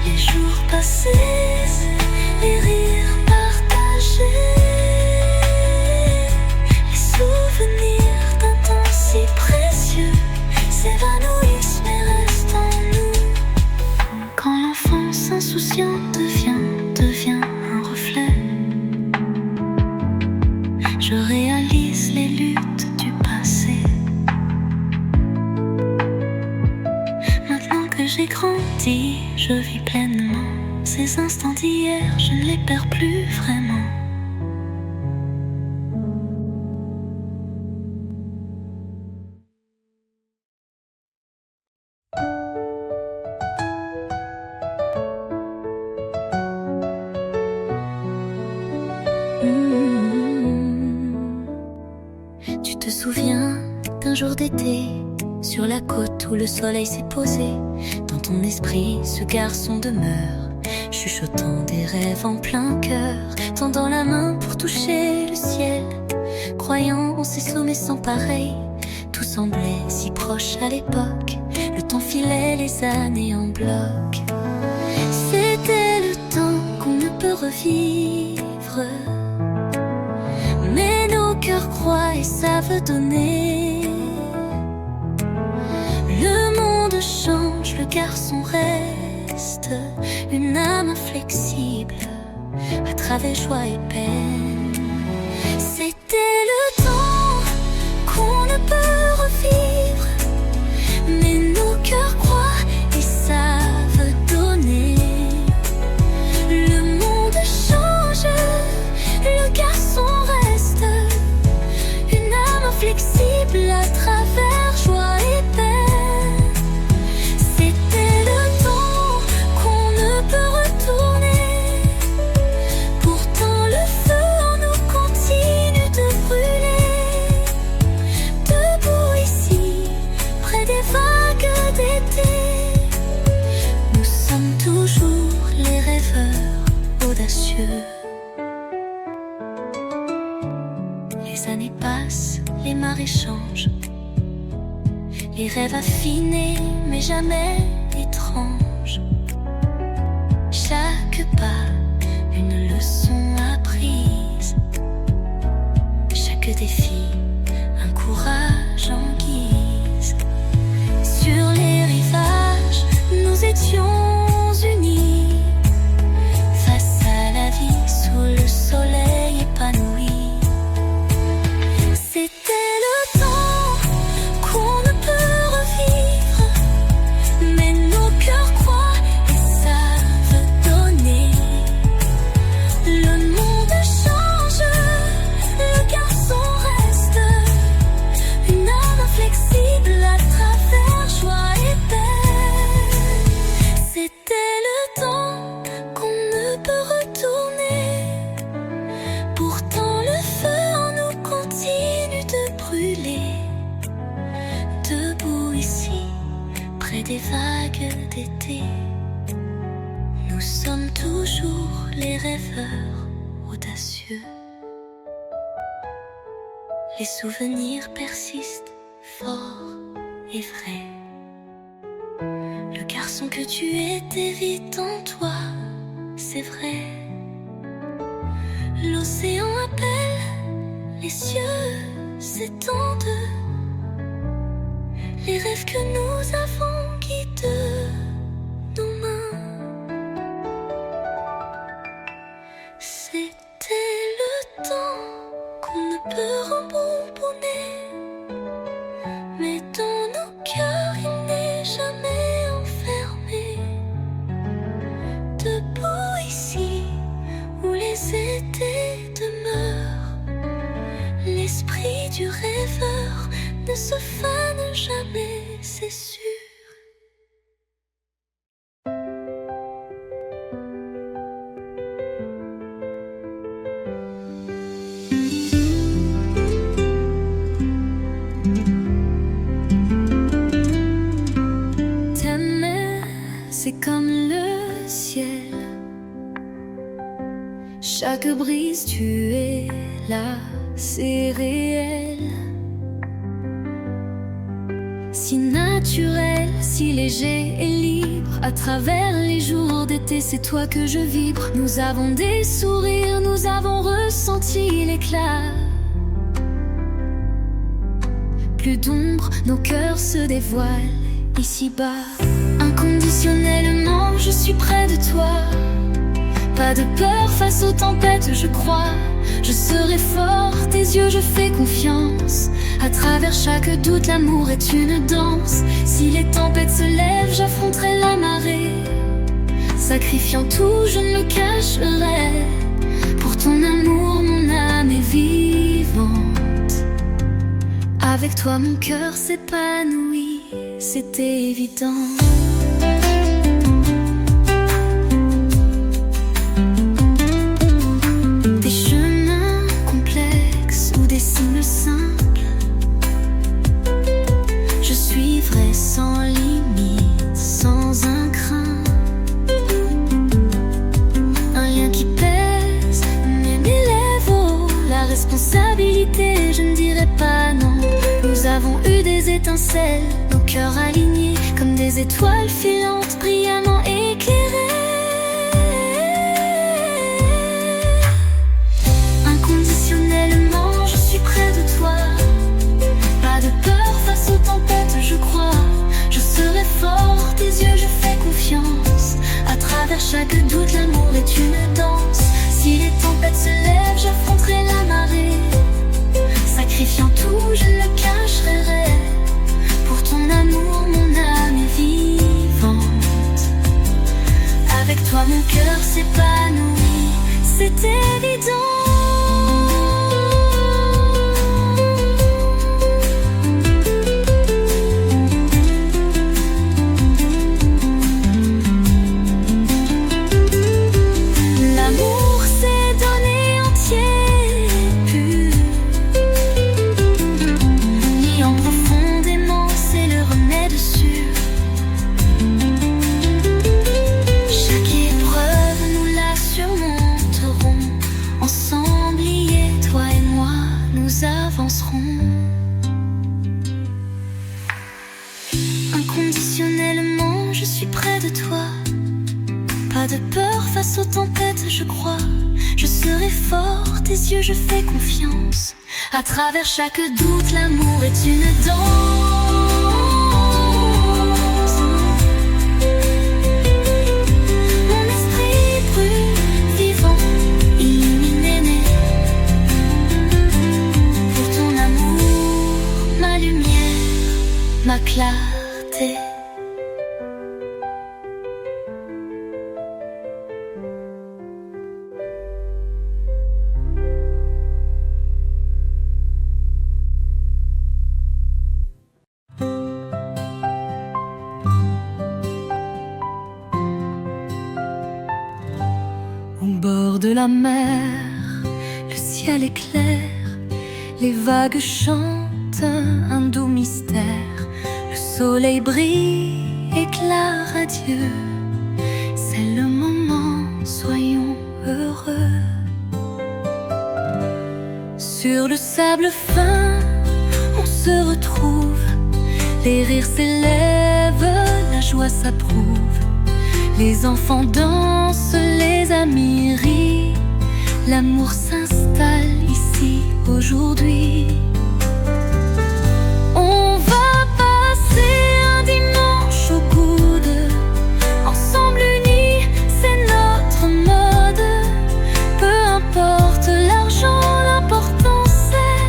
les jours passés, les rires partagés, les souvenirs d'un temps si précieux s'évanouissent mais restent en nous. Quand l'enfance insouciante devient un reflet, je réalise les luttes du passé. Maintenant que j'ai grandi, je vis pleinement ces instants d'hier, je ne les perds plus vraiment. Tu te souviens d'un jour d'été, sur la côte où le soleil s'est posé? Dans ton esprit, ce garçon demeure, chuchotant des rêves en plein cœur, tendant la main pour toucher le ciel, croyant en ces sommets sans pareil. Tout semblait si proche à l'époque, le temps filait les années en bloc. C'était le temps qu'on ne peut revivre, mais nos cœurs croient et savent donner. Le monde change, le garçon reste, une âme inflexible à travers joie et peine. C'était le temps qu'on ne peut revivre, mais nos cœurs croient et savent donner. Le monde change, le garçon reste, une âme inflexible à travers joie et peine. C'était le temps qu'on ne peut retourner, pourtant le feu en nous continue de brûler. Debout ici, près des vagues d'été, nous sommes toujours les rêveurs audacieux. Les années passent, les marées changent, les rêves affinés mais jamais étranges. Chaque pas que des filles, un courage en guise. Sur les rivages, nous étions unis, face à la vie, sous le soleil épanoui. C'était le temps qu'on ne peut revivre, mais nos cœurs croient et savent donner. Le monde change, le garçon reste une âme inflexible à travers joie et peine. C'était le temps qu'on ne peut retourner. Pourtant le feu en nous continue de brûler. Debout ici, près des vagues d'été, nous sommes toujours les rêveurs audacieux. Les souvenirs persistent, forts et vrais. Le garçon que tu étais vit en toi, c'est vrai. L'océan appelle, les cieux s'étendent. Les rêves que nous avons guident nos mains. C'était le temps qu'on ne peut rembobiner, mais dans nos cœurs il n'est jamais enfermé. Debout ici, où les étés demeurent, l'esprit du rêveur ne se fane jamais, c'est sûr. T'aimer, c'est comme le ciel. Chaque brise, tu es là, c'est réel. Si naturel, si léger et libre, à travers les jours d'été, c'est toi que je vibre. Nous avons des sourires, nous avons ressenti l'éclat. Plus d'ombre, nos cœurs se dévoilent ici-bas. Inconditionnellement, je suis près de toi. Pas de peur face aux tempêtes, je crois. Je serai fort, tes yeux, je fais confiance. À travers chaque doute, l'amour est une danse. Si les tempêtes se lèvent, j'affronterai la marée. Sacrifiant tout, je ne le cacherai. Pour ton amour, mon âme est vivante. Avec toi, mon cœur s'épanouit, c'était évident. Sans limite, sans un craint. Un lien qui pèse, mais m'élève haut. La responsabilité, je ne dirais pas non. Nous avons eu des étincelles, nos cœurs alignés, comme des étoiles filantes, brillamment éclairées. Inconditionnellement, je suis près de toi. Pas de peur face aux tempêtes, je crois. Je serai fort, tes yeux, je fais confiance. À travers chaque doute, l'amour est une danse. Si les tempêtes se lèvent, j'affronterai la marée. Sacrifiant tout, je ne le cacherai. Pour ton amour, mon âme est vivante. Avec toi, mon cœur s'épanouit, c'est évident. Inconditionnellement, je suis près de toi. Pas de peur face aux tempêtes, je crois. Je serai fort, tes yeux, je fais confiance. À travers chaque doute, l'amour est une danse. Mon esprit brûle, vivant, illuminé, né. Pour ton amour, ma lumière, ma clarté. Au bord de la mer, le ciel est clair, les vagues chantent un doux mystère. Le soleil brille, éclaire à Dieu. C'est le moment, soyons heureux. Sur le sable fin, on se retrouve. Les rires s'élèvent, la joie s'approuve. Les enfants dansent, les amis rient. L'amour s'installe ici, aujourd'hui. On va passer un dimanche au coude. Ensemble unis, c'est notre mode. Peu importe l'argent, l'important c'est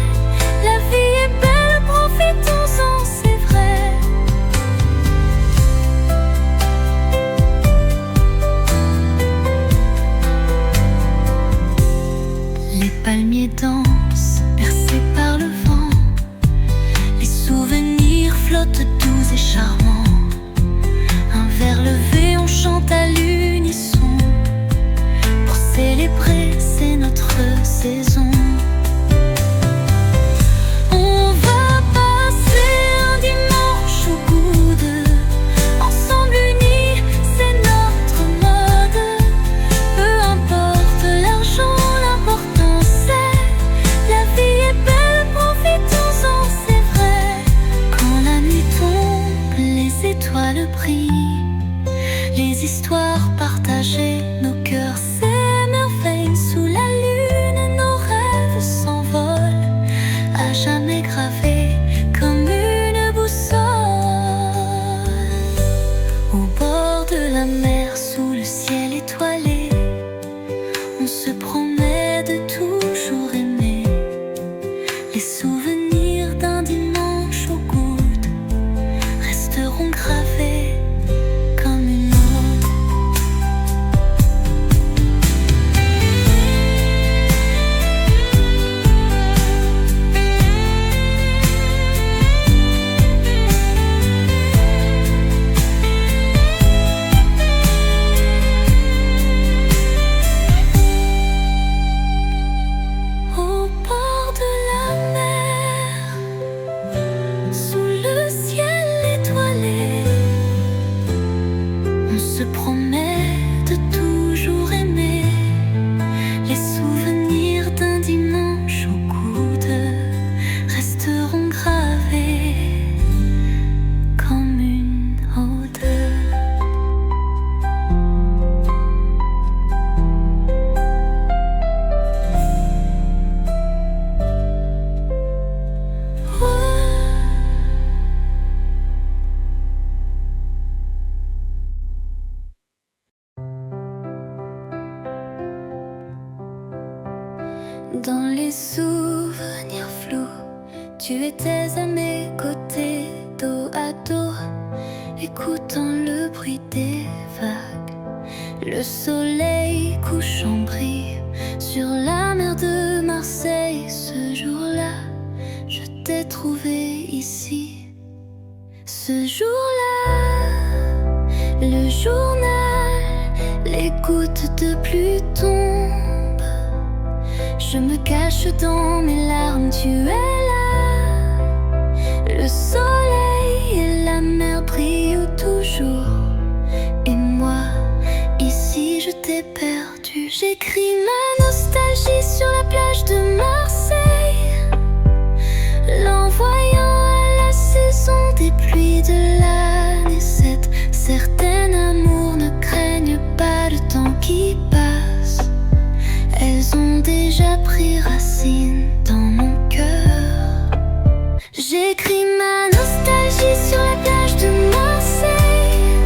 la vie est belle, profitons-en, c'est vrai. Les palmiers dansent, bercés par le vent. Les souvenirs flottent doux et charmants. Un verre levé, on chante à l'unisson. Pour célébrer, c'est notre saison. On va passer un dimanche au coude. Ensemble unis, c'est notre mode. Peu importe l'argent, l'important c'est la vie est belle, profitons-en, c'est vrai. Quand la nuit tombe, les étoiles brillent. Les histoires partagées, nos cœurs s'émerveillent. Sous la lune, nos rêves s'envolent, à jamais gravés comme une boussole. Au bord de la mer, sous le ciel étoilé, on se promet de toujours aimer. Les souvenirs d'un dimanche au coude resteront gravés comme une ode. Au bord de la mer, sous le ciel étoilé, on se promet de toujours aimer. Les souvenirs d'un dimanche au coude resteront gravés comme une ode. Dans les souvenirs flous, tu étais à mes côtés, dos à dos, écoutant le bruit des vagues. Le soleil couchant brille sur la mer de Marseille. Ce jour-là, je t'ai trouvé ici. Ce jour-là, le journal, les gouttes de pluie tombent. Je me cache dans mes larmes, tu es là. Le soleil et la mer brillent toujours. Et moi, ici je t'ai perdu. J'écris ma nostalgie sur la plage de Marseille, l'envoyant à la saison des pluies de l'année. Cette certaine amour ne craignent pas le temps qui passe. Elles Elles ont déjà pris racine dans mon cœur. J'écris ma nostalgie sur la plage de Marseille,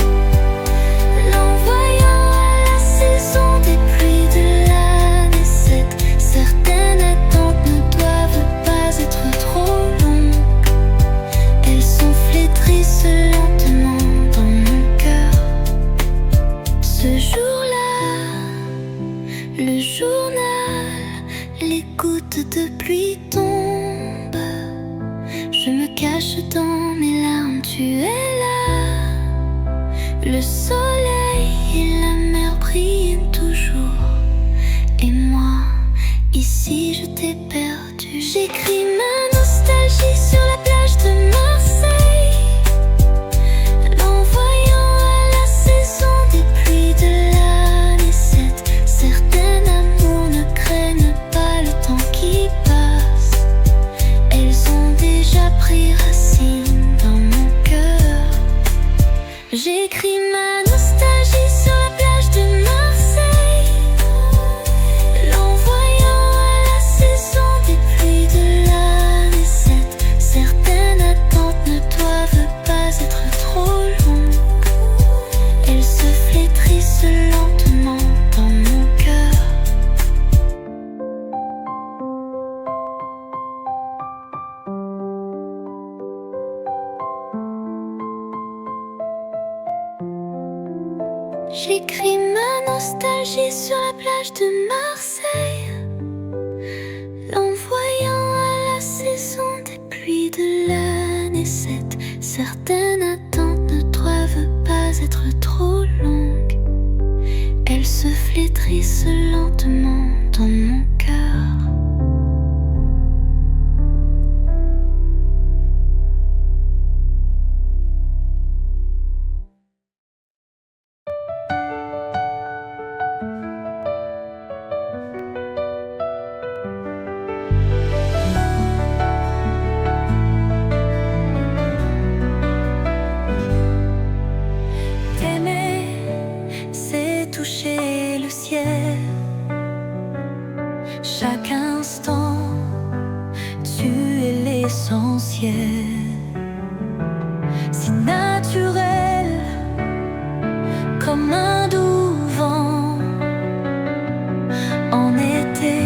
l'envoyant à la saison des pluies de l'année 7. Certaines attentes ne doivent pas être trop longues. Elles sont flétrissent lentement dans mon cœur. Ce jour-là, le journal, les gouttes de pluie tombent. Je me cache dans mes larmes, tu es là. Le soleil et la mer brillent toujours. Et moi, ici je t'ai perdu. J'écris ma nostalgie sur la plage de Marseille, l'envoyant à la saison des pluies de l'année 7. Certains amours ne craignent pas le temps qui passe. Elles ont déjà pris racine dans mon cœur. J'écris ma nostalgie sur la plage de Marseille, l'envoyant à la saison des pluies de l'année 7. Certaines attentes ne doivent pas être trop longues. Elles se flétrissent lentement dans mon cœur. J'écris ma nostalgie sur la plage de Marseille, l'envoyant à la saison des pluies de l'année 7. Certaines attentes ne doivent pas être trop longues. Elles se flétrissent lentement dans mon cœur. Toucher le ciel, chaque instant, tu es l'essentiel. Si naturel, comme un doux vent. En été,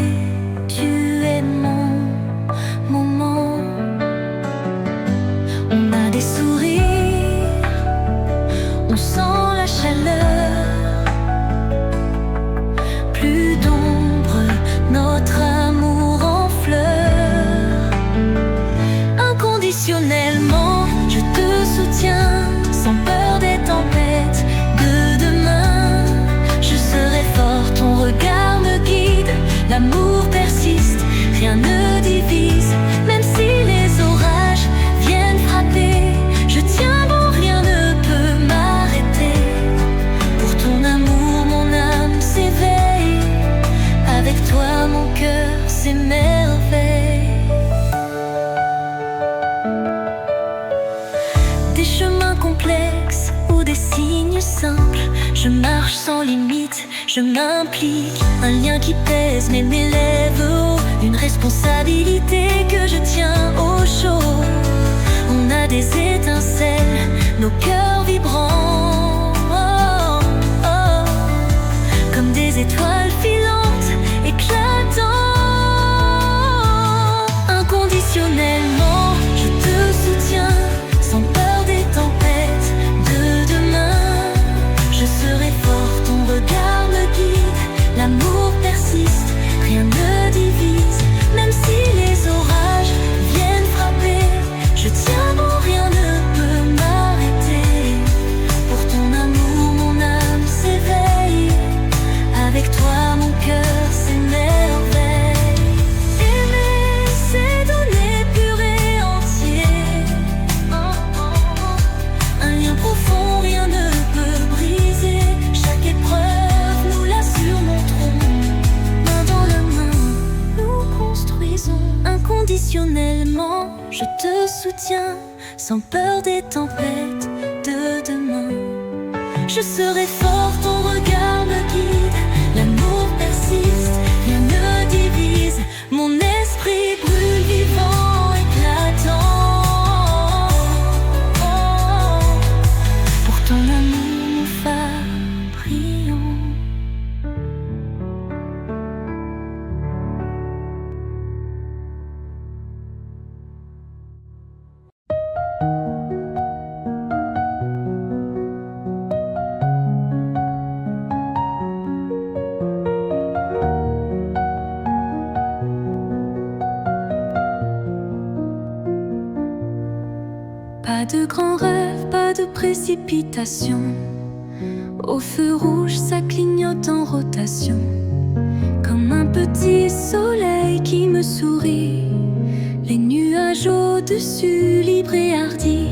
tu es mon moment. On a des sourires, on sent la chaleur. Plus d'ombre, notre amour en fleurs. Inconditionnellement, je te soutiens, sans peur des tempêtes de demain. Je serai fort, ton regard me guide. L'amour persiste, rien ne divise. Même si les orages viennent frapper, je tiens bon, rien ne peut m'arrêter. Pour ton amour, mon âme s'éveille. Avec toi, mon cœur s'émerveille. Des chemins complexes ou des signes simples, je marche sans limite, je m'implique. Un lien qui pèse mais m'élève haut. Une responsabilité que je tiens au chaud. On a des étincelles, nos cœurs vibrants, oh, oh, comme des étoiles filantes, éclatant. Inconditionnellement, je te soutiens, sans peur des tempêtes de demain. Je serai fort, ton regard me guide. L'amour persiste, rien ne divise. Même si les orages viennent frapper, je tiens bon, rien ne peut m'arrêter. Pour ton amour, mon âme s'éveille. Avec toi, mon cœur s'émerveille. Aimer, c'est donner pur et entier. Un lien profond, rien ne peut briser. Chaque épreuve, nous la surmonterons. Main dans la main, nous construisons. Inconditionnellement, je te soutiens, sans peur des tempêtes de demain. Je serai fort, ton regard me guide. L'amour persiste, rien ne de grands rêves, pas de précipitation. Au feu rouge, ça clignote en rotation, comme un petit soleil qui me sourit. Les nuages au-dessus, libres et hardis.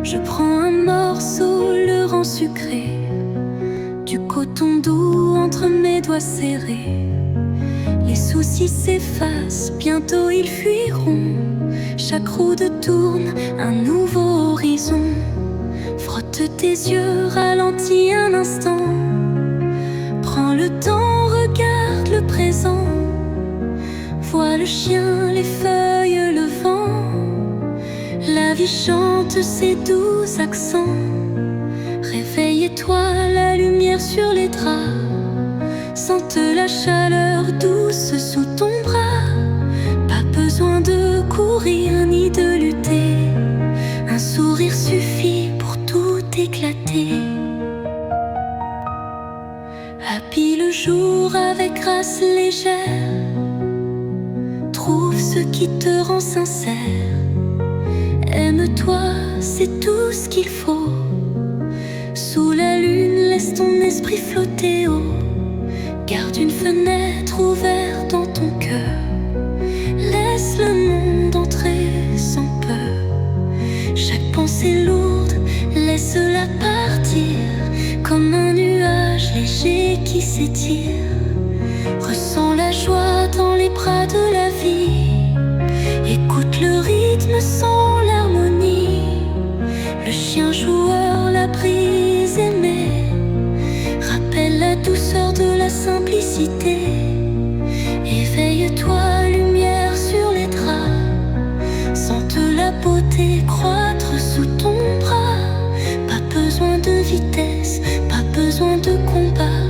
Je prends un morceau, le rend sucré, du coton doux entre mes doigts serrés. Les soucis s'effacent, bientôt ils fuiront. Chaque roue de tourne, un nouveau horizon. Frotte tes yeux, ralentis un instant. Prends le temps, regarde le présent. Vois le chien, les feuilles, le vent. La vie chante ses doux accents. Réveille-toi, la lumière sur les draps. Sente la chaleur douce sous ton bras. Pas besoin de courir ni de lutter. Un sourire suffit pour tout éclater. Habille le jour avec grâce légère. Trouve ce qui te rend sincère. Aime-toi, c'est tout ce qu'il faut. Sous la lune, laisse ton esprit flotter haut. Garde une fenêtre ouverte dans ton cœur. Laisse le monde entrer sans peur. Chaque pensée lourde, laisse-la partir. Comme un nuage léger qui s'étire. Ressens la joie dans les bras de la vie. Écoute le rythme sans l'harmonie. Le chien joueur, la brise aimée. Rappelle la douceur de la simplicité. Éveille-toi, lumière sur les draps. Sente la beauté croître sous ton bras. Pas besoin de vitesse, pas besoin de combat.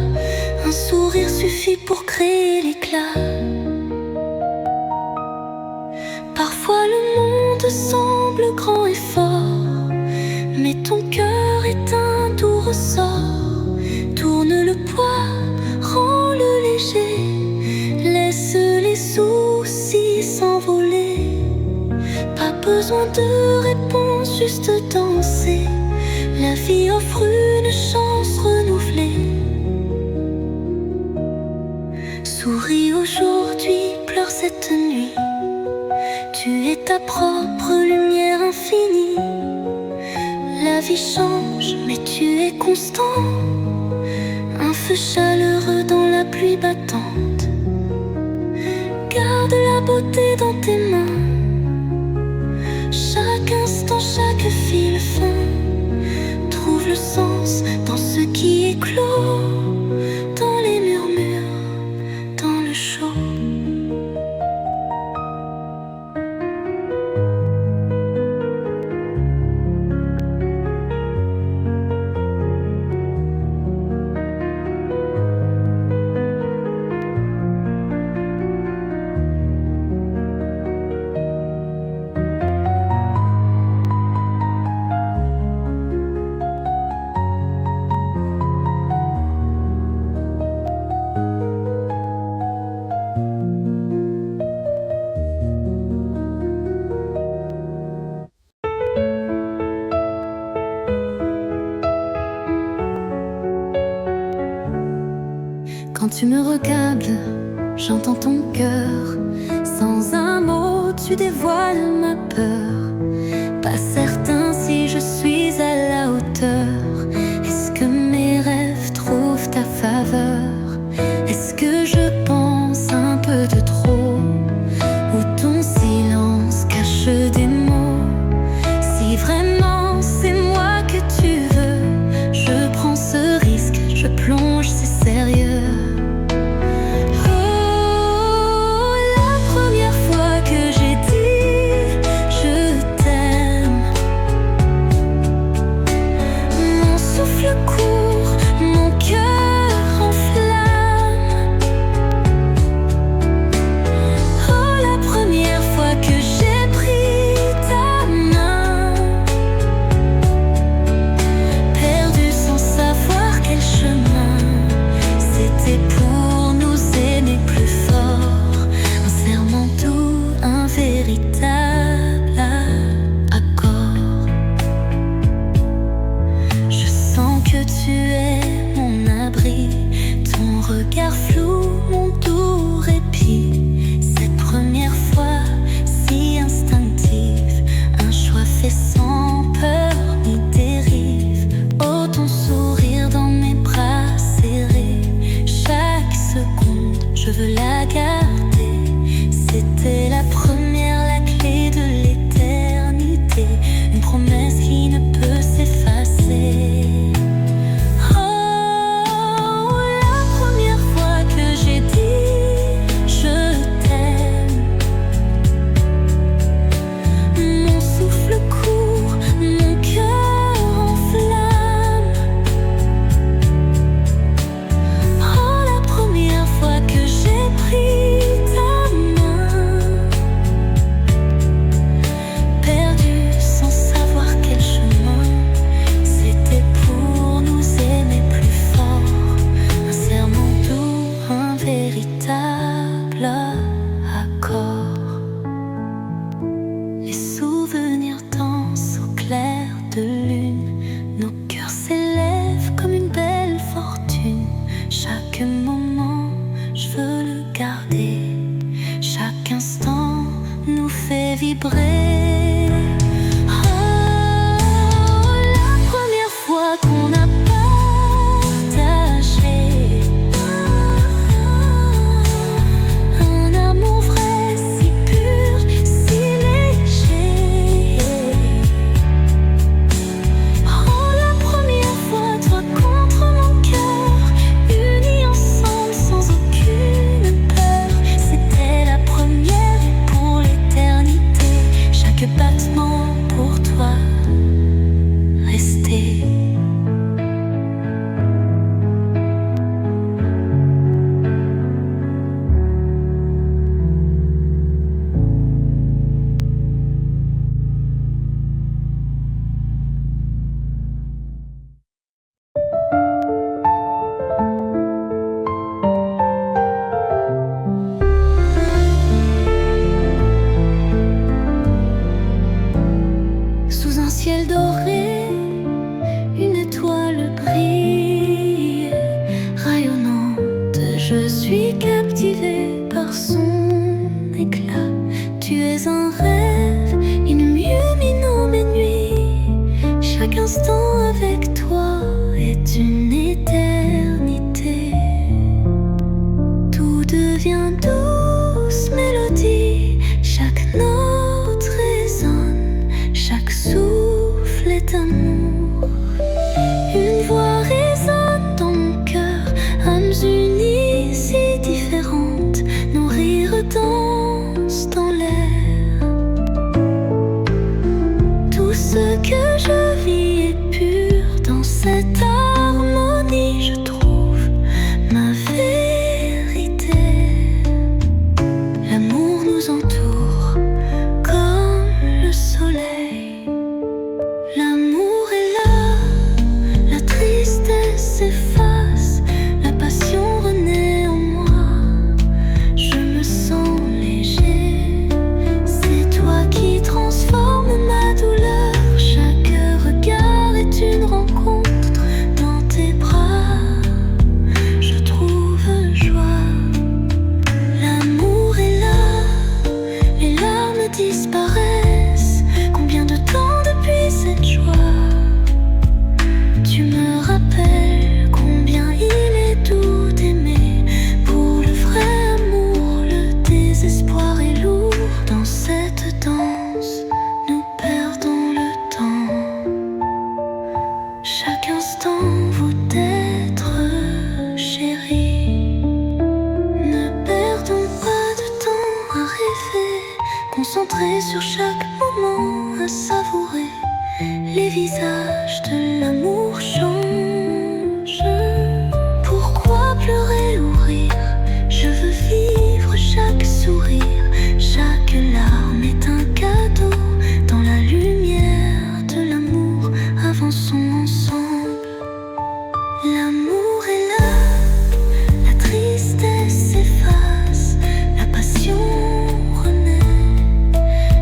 Un sourire suffit pour créer l'éclat. Parfois le monde semble grand et fort, mais ton cœur est un doux ressort. Tourne le poids, rends-le léger. Laisse les soucis s'envoler. Pas besoin de réponse, juste danser. La vie offre une chance renouvelée. Souris aujourd'hui, pleure cette nuit. Tu es ta propre lumière infinie. La vie change, mais tu es constant. Un feu chaleureux dans la pluie battante. Garde la beauté dans tes mains. Chaque instant, chaque fil fin. Trouve le sens dans ce qui éclot. Dans les murmures, dans le chaud. Quand tu me regardes, j'entends ton cœur. Sans un mot, tu dévoiles ma peur. Pas certain si je suis à la hauteur. Est-ce que mes rêves trouvent ta faveur? Est-ce que je pense un peu de trop? Ou ton silence cache des mots? Si vraiment c'est moi que tu veux, je prends ce risque, je plonge, c'est sérieux. plat accord. Les souvenirs dansent au clair de lune, nos cœurs s'élèvent comme une belle fortune. Chaque moment, je veux le garder. Chaque instant nous fait vibrer. Oh, la première fois qu'on a partagé un amour vrai, si pur, si léger. Oh, la première fois, toi contre mon cœur, unis ensemble sans aucune peur. C'était la première et pour l'éternité. Chaque battement pour toi resté. Sous un ciel doré, une étoile brille, rayonnante. Je suis captivée par son éclat. Tu es un rêve, il illumine mes nuits. Chaque instant avec toi est une éternité. Tout devient douce mélodie, chaque note résonne, chaque souffle est amour. Une voix résonne dans mon cœur, âmes unies si différentes, nos rires dansent dans l'air. Tout ce que je vis est pur dans cette harmonie, je trouve ma vérité. L'amour nous entoure comme le soleil. L'amour est là, la tristesse s'efface, la passion renaît en moi. Je me sens léger, c'est toi qui transformes ma douleur. Chaque regard est une rencontre dans tes bras. Je trouve joie. L'amour est là, les larmes disparaissent. Combien de temps depuis cette joie? Tu me rappelles combien il est doux d'aimer. Pour le vrai amour, le désespoir est lourd. Dans cette danse, nous perdons le temps. Chaque instant vaut d'être chéri. Ne perdons pas de temps à rêver, concentrés sur chaque moment à savourer. Les visages de l'amour changent. Pourquoi pleurer ou rire? Je veux vivre chaque sourire. Chaque larme est un cadeau. Dans la lumière de l'amour, avançons ensemble. L'amour est là, la tristesse s'efface, la passion renaît.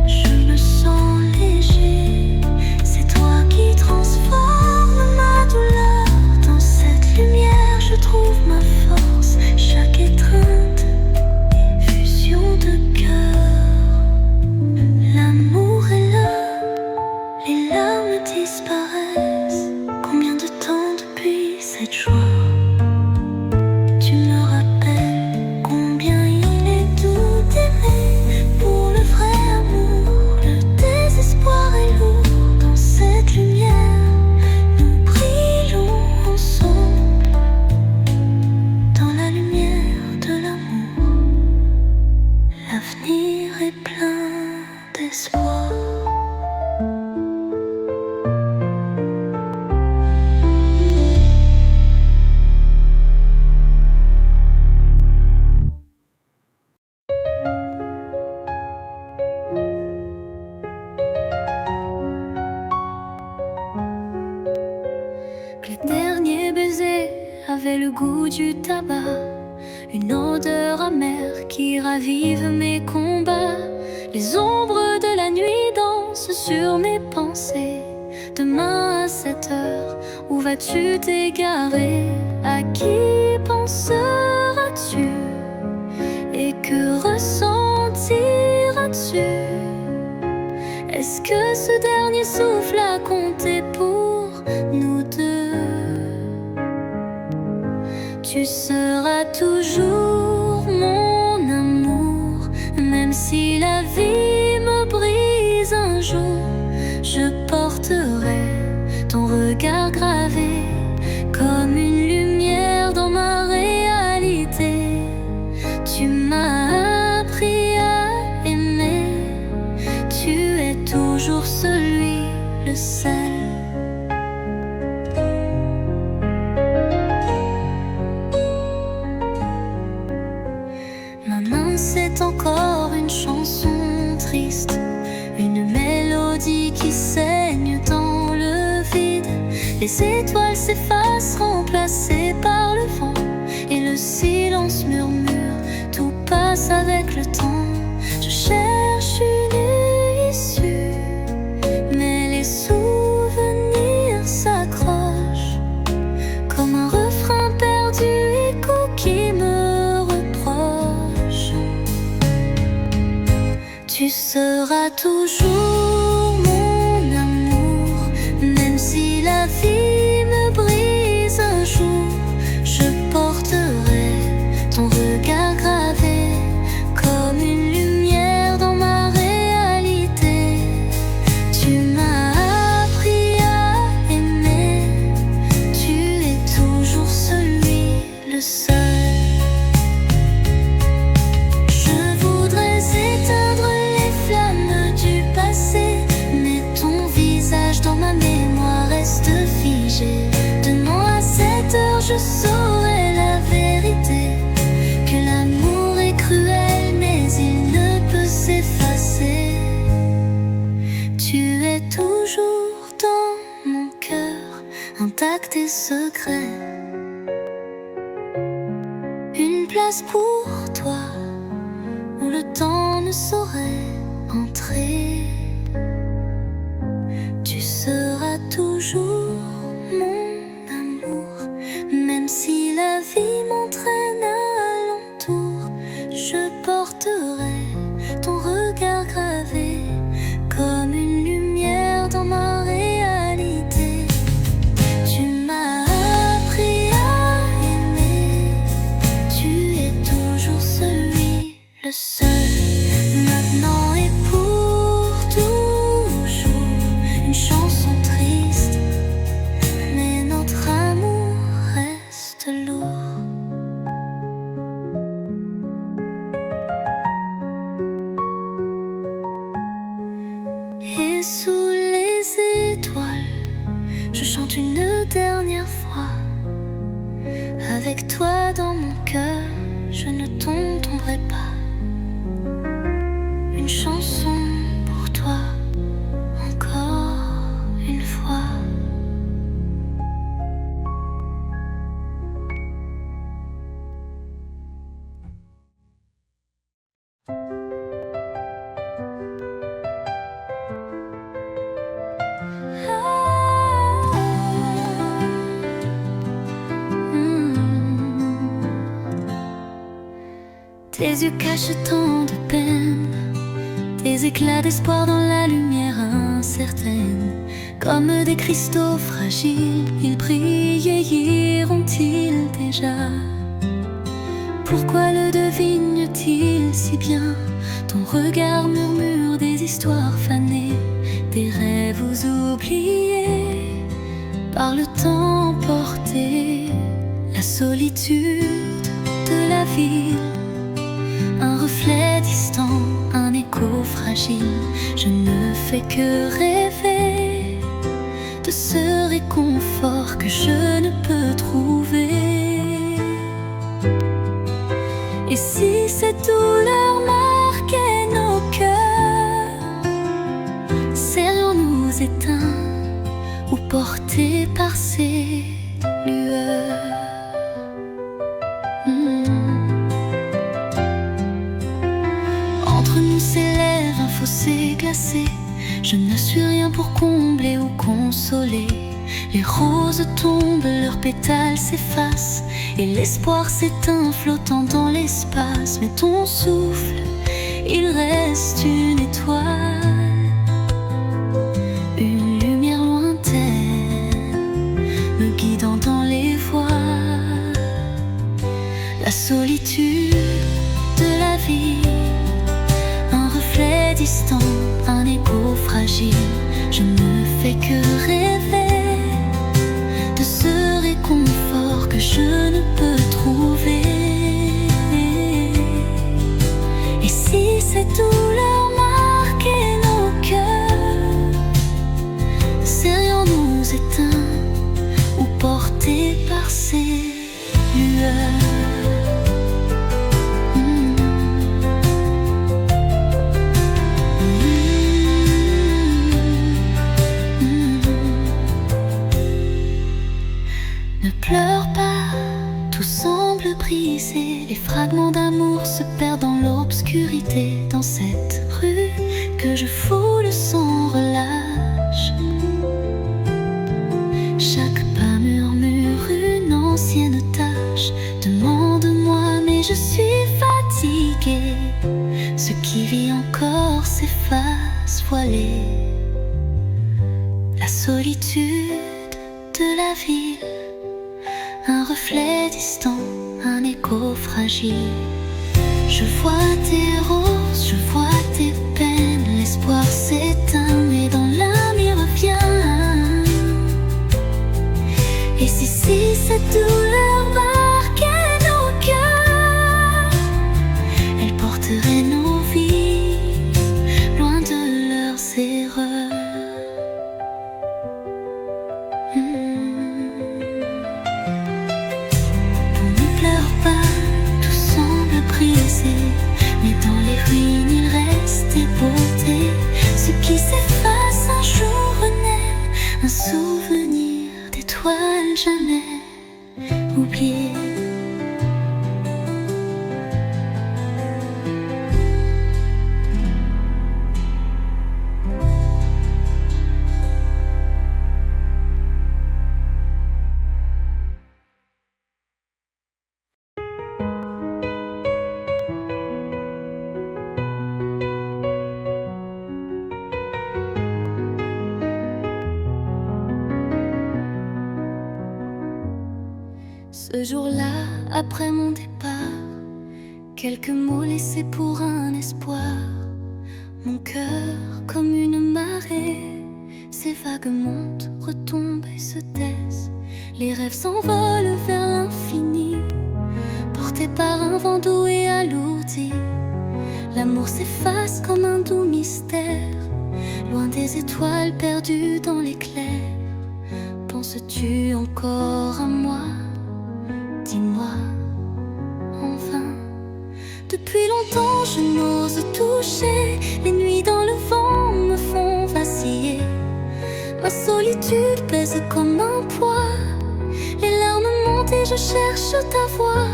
Je me sens léger, c'est toi qui transformes ma douleur. Dans cette lumière, je trouve ma force. Chaque étreinte, fusion de cœur. L'amour est là, les larmes disparaissent. Combien de temps depuis cette joie? Tu me rappelles combien il est doux d'aimer. Pour le vrai amour, le désespoir est lourd. Dans cette lumière, nous brillons ensemble. Dans la lumière de l'amour, l'avenir est plein d'espoir. Le dernier baiser avait le goût du tabac. une odeur amère qui ravive mes combats. Les ombres de la nuit dansent sur mes pensées. Demain à 7 heures, où vas-tu t'égarer? À qui penseras-tu? Et que ressentiras-tu? Est-ce que ce dernier souffle a compté pour nous deux? Tu seras toujours mon amour, même si la vie me brise un jour. Je porterai ton regard gravé comme une lumière dans ma réalité. Tu m'as appris à aimer, tu es toujours celui, le seul. Ma main c'est encore une chanson triste, une mélodie qui saigne dans le vide. Les étoiles s'effacent, remplacées par le vent, et le silence murmure, tout passe avec le temps. Je cherche une issue, mais les souvenirs s'accrochent comme un refrain perdu, écho qui me reproche. Tu seras toujours mon amour, même si la vie me brise un jour. Je porterai ton regard gravé comme une lumière dans ma réalité. Tu m'as appris à aimer, tu es toujours celui, le seul. Je voudrais éteindre les flammes du passé, mais ton visage dans ma mémoire reste figé. Demain à 7 heures, je saurai la vérité, que l'amour est cruel, mais il ne peut s'effacer. Tu es toujours dans mon cœur, intact et secret. Une place pour toi, où le temps ne saurait entrer. Tu seras toujours mon amour, même si la vie m'entraîne alentour. Je porterai ton regard gravé comme une lumière dans ma réalité. Tu m'as appris à aimer, tu es toujours celui, le seul. Maintenant et pour toujours, une chanson triste, mais notre amour reste lourd. Et sous les étoiles, je chante une dernière fois. Avec toi dans mon cœur, je ne tomberai pas. Une chanson pour toi, encore une fois. Tes yeux cachent tant de peine, tes éclats d'espoir dans la lumière incertaine. Comme des cristaux fragiles, ils brillent-ils déjà? Pourquoi le devine-t-il si bien? Ton regard murmure des histoires fanées, des rêves oubliés, par le temps emporté. La solitude de la ville, un reflet distant, un écho fragile. Je ne fais que rêver de ce réconfort que je ne peux trouver. Et si cette douleur marquait nos cœurs, serions-nous éteints ou portés par ces lueurs? fossé glacé. Je ne suis rien pour combler ou consoler. Les roses tombent, leurs pétales s'effacent, et l'espoir s'éteint flottant dans l'espace. Mais ton souffle, il reste une étoile, une lumière lointaine me guidant dans les voies. La solitude de la vie, un reflet distant, un écho fragile. Je ne fais que rêver de ce réconfort que je ne peux trouver. Et si cette douleur marquait nos cœurs, serions-nous éteints ou portés par ces lueurs? Ne pleure pas, tout semble brisé. Les fragments d'amour se perdent dans l'obscurité. Dans cette rue que je foule sans relâche, chaque pas murmure une ancienne tâche. Demande-moi, mais je suis fatiguée. Ce qui vit encore s'efface, voilé. La solitude de la ville, un reflet distant, un écho fragile. Je vois tes roses, je vois tes peines. L'espoir s'éteint, mais dans l'âme il revient. Et si cette douleur marquait nos cœurs, elle porterait nos vies loin de leurs erreurs. Mais dans les ruines il reste des beautés. Ce qui s'efface un jour renaît, un souvenir d'étoiles jamais oubliées. Ce jour-là, après mon départ, quelques mots laissés pour un espoir. Mon cœur, comme une marée, ces vagues montent, retombent et se taisent. Les rêves s'envolent vers l'infini, portés par un vent doux et alourdi. L'amour s'efface comme un doux mystère, loin des étoiles perdues dans l'éclair. Penses-tu encore à moi? Dis-moi en vain. Depuis longtemps je n'ose toucher. Les nuits dans le vent me font vaciller. Ma solitude pèse comme un poids. Les larmes montent et je cherche ta voix.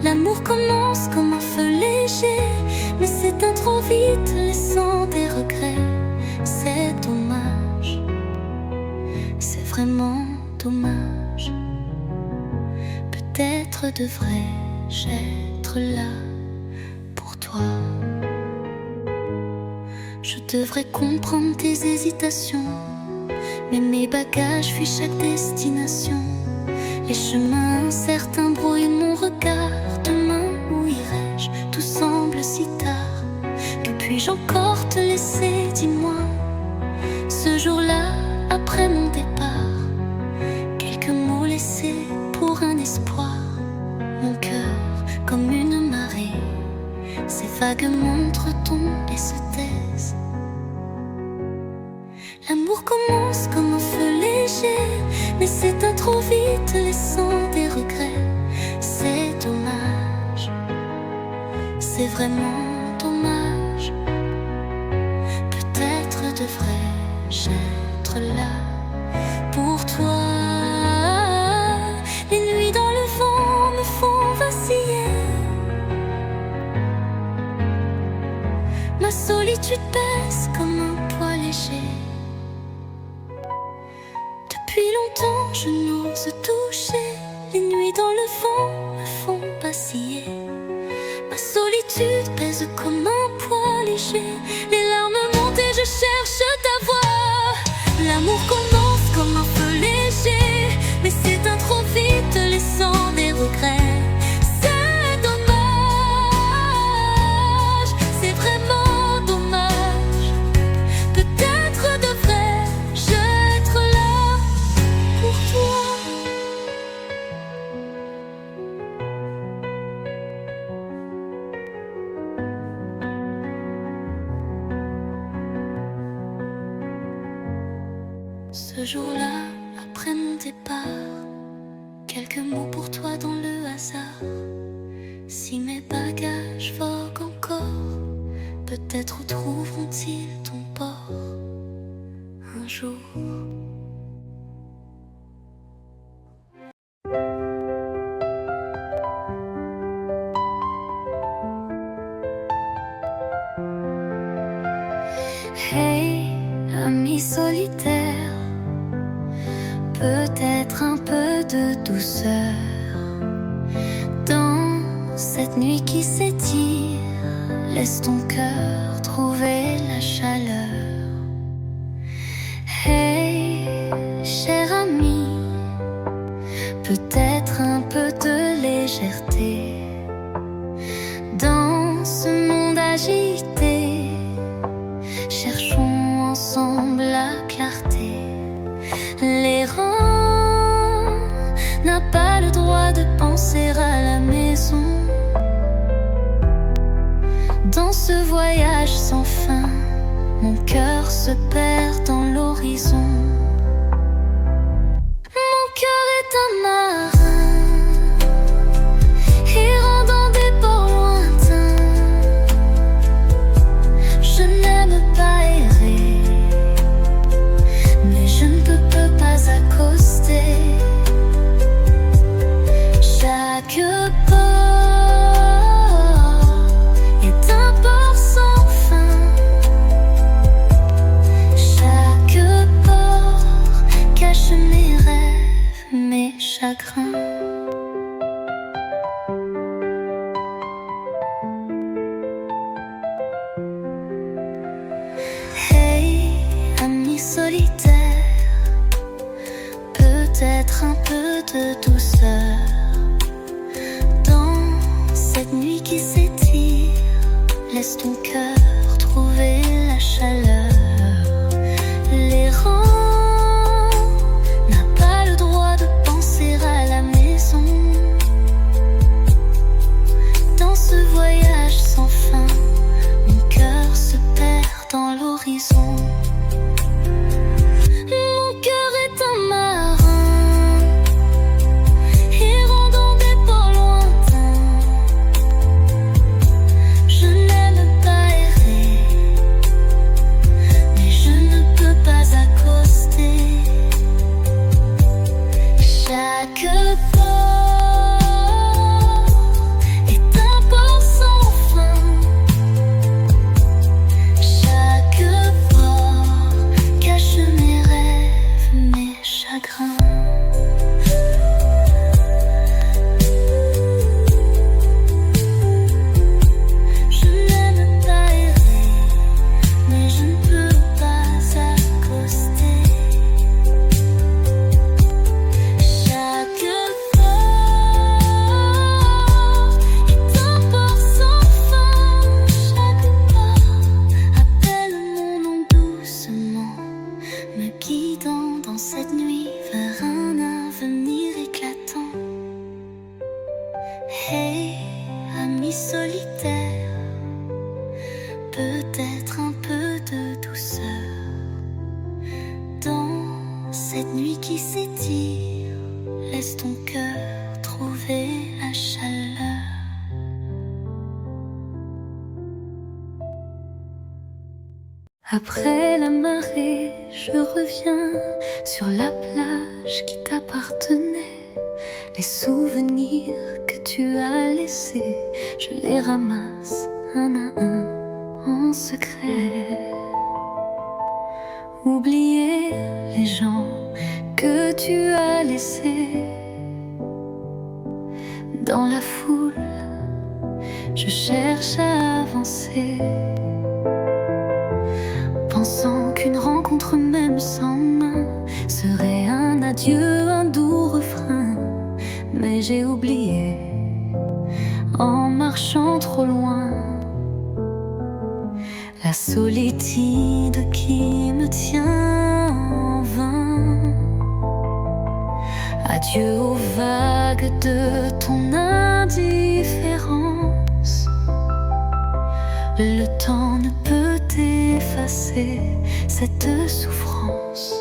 L'amour commence comme un feu léger, mais s'éteint trop vite, laissant des regrets. C'est dommage, c'est vraiment dommage. Peut-être devrais-je être là pour toi. Je devrais comprendre tes hésitations, mais mes bagages fuient chaque destination. Les chemins incertains brouillent mon regard. Demain, où irai-je? Tout semble si tard. Que puis-je encore te laisser? Dis-moi. Ce jour-là, après mon départ, quelques mots laissés pour un espoir. Mon cœur, comme une marée, ces vagues montent, retombent et se taisent. L'amour commence comme un feu léger, mais s'éteint trop vite, laissant des regrets. C'est dommage, c'est vraiment dommage. Peut-être devrais-je être là pour toi. Les nuits dans le vent me font vaciller. Ma solitude pèse comme un poids léger. Depuis longtemps je n'ose toucher. Les nuits dans le vent me font vaciller. Ma solitude pèse comme un poids léger. Les larmes montent et je cherche ta voix. L'amour commence comme un feu léger, mais s'éteint trop vite, laissant des regrets. C'est dommage, c'est vraiment dommage. Peut-être devrais-je être là pour toi. Ce jour-là, après mon départ, quelques mots pour toi dans le hasard. Si mes bagages voguent encore, peut-être trouveront-ils ton port un jour. Hey, ami solitaire, peut-être un peu de douceur dans cette nuit qui s'étire. Laisse ton cœur trouver la chaleur. Hey, cher ami, peut-être un peu de légèreté dans ce monde agité. Cherchons ensemble la clarté. L'errant n'a pas le droit de penser à la maison. Dans ce voyage sans fin, mon cœur se perd dans l'horizon. Mon cœur est un marin, errant dans des ports lointains. Je n'aime pas errer, mais je ne peux pas accoster. Chaque port est un port sans fin. Chaque port cache mes rêves, mes chagrins. Hey, ami solitaire, peut-être un peu de douceur dans cette nuit qui s'étire. Laisse ton cœur trouver la chaleur. L'errant n'a pas le droit de penser à la maison. Dans ce voyage sans fin, mon cœur se perd dans l'horizon. Mon cœur est un marin, errant dans des ports lointains. Je n'aime pas errer, mais je ne peux pas accoster. Chaque port est un port sans fin. Chaque port cache mes rêves, mes chagrins. Je n'aime pas errer, mais je ne peux pas accoster. Chaque port est un port sans fin. Chaque port appelle mon nom doucement, me guidant dans cette nuit vers un avenir éclatant. Hey, ami solitaire, peut-être un peu de douceur dans cette nuit qui s'étire. Laisse ton cœur trouver la chaleur. Après la marée, je reviens sur la plage qui t'appartenait. Les souvenirs que tu as laissés, je les ramasse un à un en en secret. Oublier les gens que tu as laissés dans la foule. Je cherche à avancer, pensant qu'une rencontre même sans main serait un adieu, un doux refrain. Mais j'ai oublié en marchant trop loin la solitude qui me tient en vain. Adieu aux vagues de ton indifférence. Le temps ne peut effacer cette souffrance.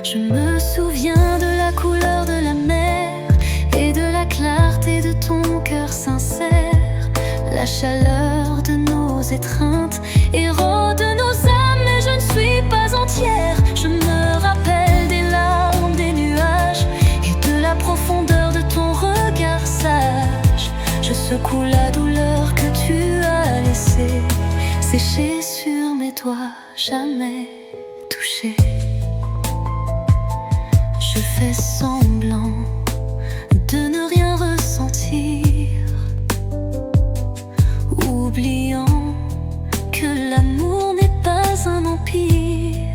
Je me souviens de la couleur de la mer et de la clarté de ton cœur sincère, la chaleur de nos étreintes, héros de nos âmes, mais je ne suis pas entière. Je me rappelle des larmes, des nuages et de la profondeur de ton regard sage. Je secoue la douleur que tu as laissée sécher sur mes doigts, jamais touchée. Je fais semblant de ne rien ressentir, oubliant que l'amour n'est pas un empire.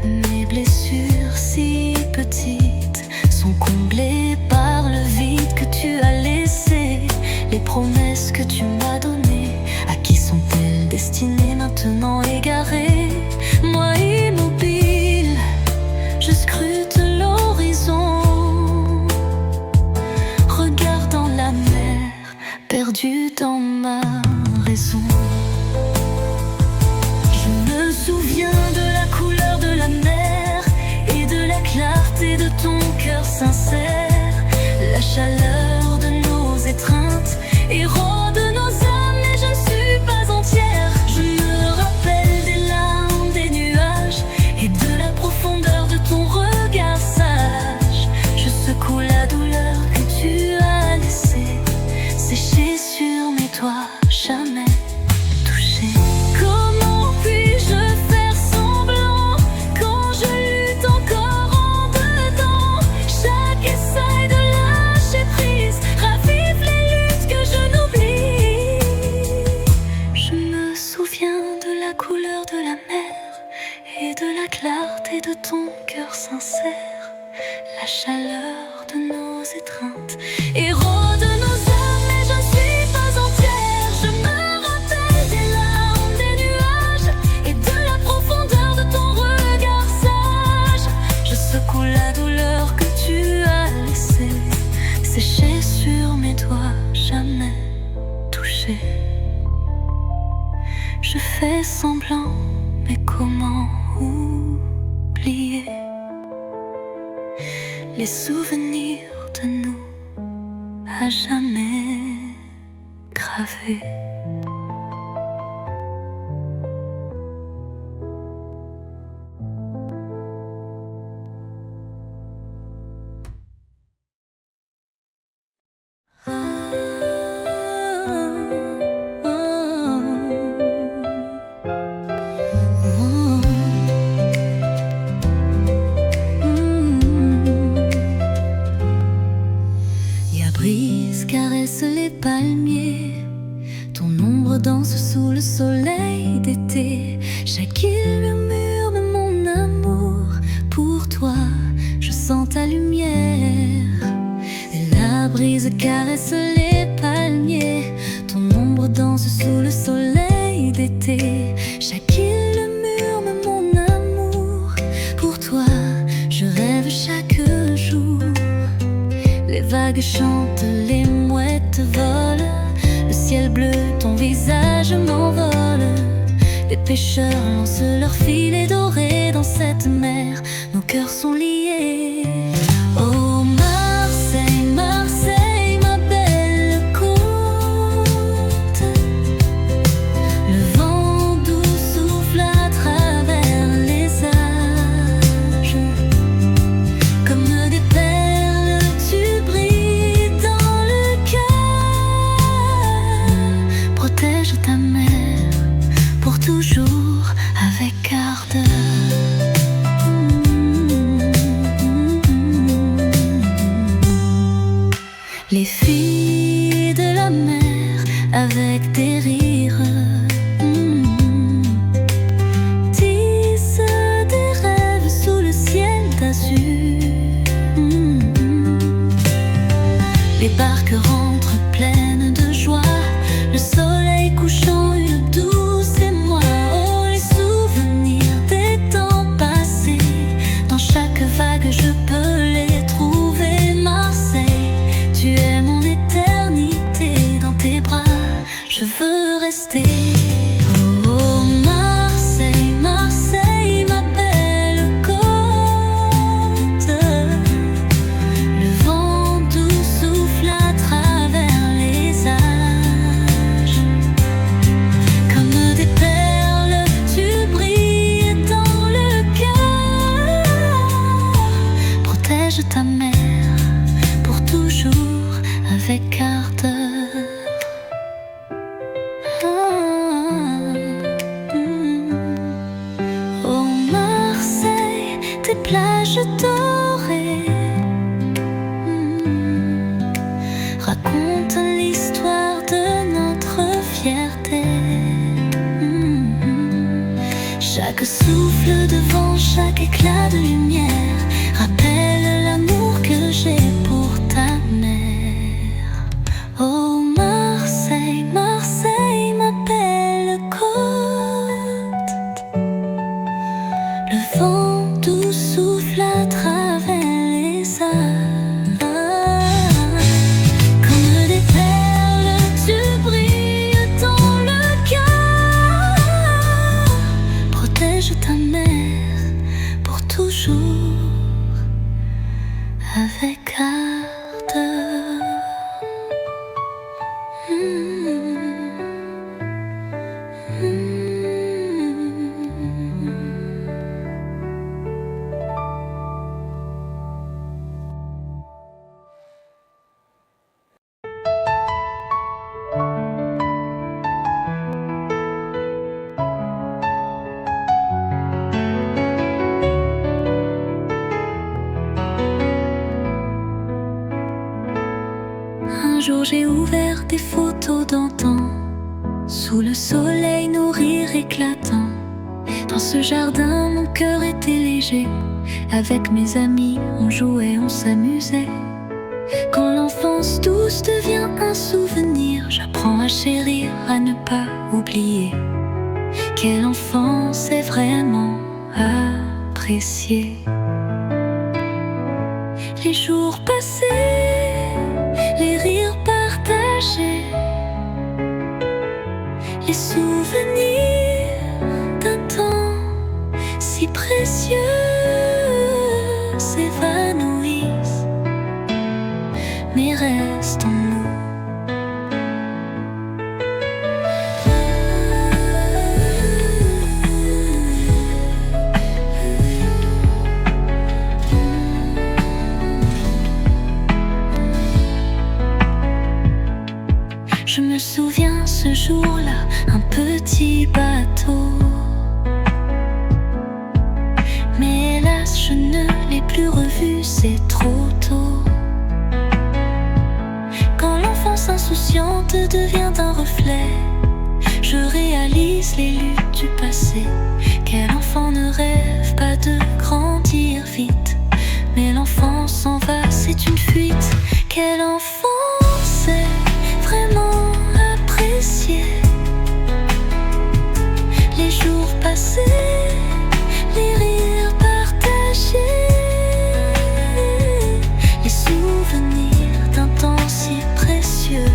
Mes blessures si petites sont comblées par le vide que tu as laissé. Les promesses que tu m'as données, à qui sont-elles destinées maintenant égarées? Moi immobile, je scrute l'horizon, regardant la mer, perdue dans ma raison. Je me souviens de la couleur de la mer et de la clarté de ton cœur sincère, la chaleur de nos étreintes, héros de nos âmes, mais je ne suis pas entière. Je me rappelle des larmes, des nuages et de la profondeur de ton regard sage. Je secoue la douleur que tu as laissée sécher sur mes doigts, jamais touchée. Comment puis-je faire semblant quand je lutte encore en dedans? Chaque essai de lâcher prise ravive les luttes que je n'oublie. Je me souviens de la couleur de la mer et de la clarté de ton cœur sincère, la chaleur de nos étreintes, héros de nos âmes, mais je ne suis pas entière. Je me rappelle des larmes, des nuages et de la profondeur de ton regard sage. Je secoue la douleur que tu as laissée sécher sur mes doigts, jamais touchée. Je fais semblant, mais comment oublier les souvenirs de nous à jamais gravés? Caresse les palmiers, ton ombre danse sous le soleil d'été. Chaque île murmure de mon amour pour toi, je sens ta lumière. Et la brise caresse les palmiers, ton ombre danse sous le soleil d'été. Chaque île murmure mon amour pour toi, je rêve chaque jour. Les vagues chantent, les mouettes volent, le ciel bleu, ton visage m'envole. Les pêcheurs lancent leurs filets dorés dans cette mer, nos cœurs sont liés. Oh Marseille, Marseille, ma belle côte, le vent doux souffle à travers les âges, comme des perles tu brilles dans le cœur. Protège toujours avec ardeur. Les filles de la mer avec des rires tissent des rêves sous le ciel d'azur. Les barques rentrent pleines de joie, le soleil couchant, une douce émoi. Oh, les souvenirs des temps passés, dans chaque vague je peux les trouver. Marseille, tu es mon éternité, dans tes bras je veux rester. Oh Marseille, Marseille, ma belle côte, le vent doux souffle à travers les âges. Comme des perles, tu brilles dans le cœur. Protège ta mère pour toujours avec ardeur. Oh Marseille, tes plages dorées racontent l'histoire de notre fierté. Chaque souffle de vent, chaque éclat de lumière rappelle l'amour que j'ai pour ta mère. Oh Marseille, Marseille, ma belle côte, le vent doux souffle à travers les âges. Comme des perles, tu brilles dans le cœur. Protège ta mère pour toujours avec ardeur. Un jour j'ai ouvert des photos d'antan, sous le soleil, nos rires éclatants. Dans ce jardin, mon cœur était léger. Avec mes amis, on jouait, on s'amusait. Quand l'enfance douce devient un souvenir, j'apprends à chérir, à ne pas oublier. Quelle enfance est vraiment appréciée. Les jours passés, les rires partagés, les souvenirs d'un temps si précieux s'évanouissent, mais restent en nous. Je me souviens ce jour-là, un petit bateau. Mais hélas, je ne l'ai plus revu, c'est trop tôt. Quand l'enfance insouciante devient un reflet, je réalise les luttes du passé. Quel enfant ne rêve pas de grandir vite? Mais l'enfant s'en va, c'est une fuite. Quel enfant sait vraiment apprécier les jours passés, les rires partagés, les souvenirs d'un temps si précieux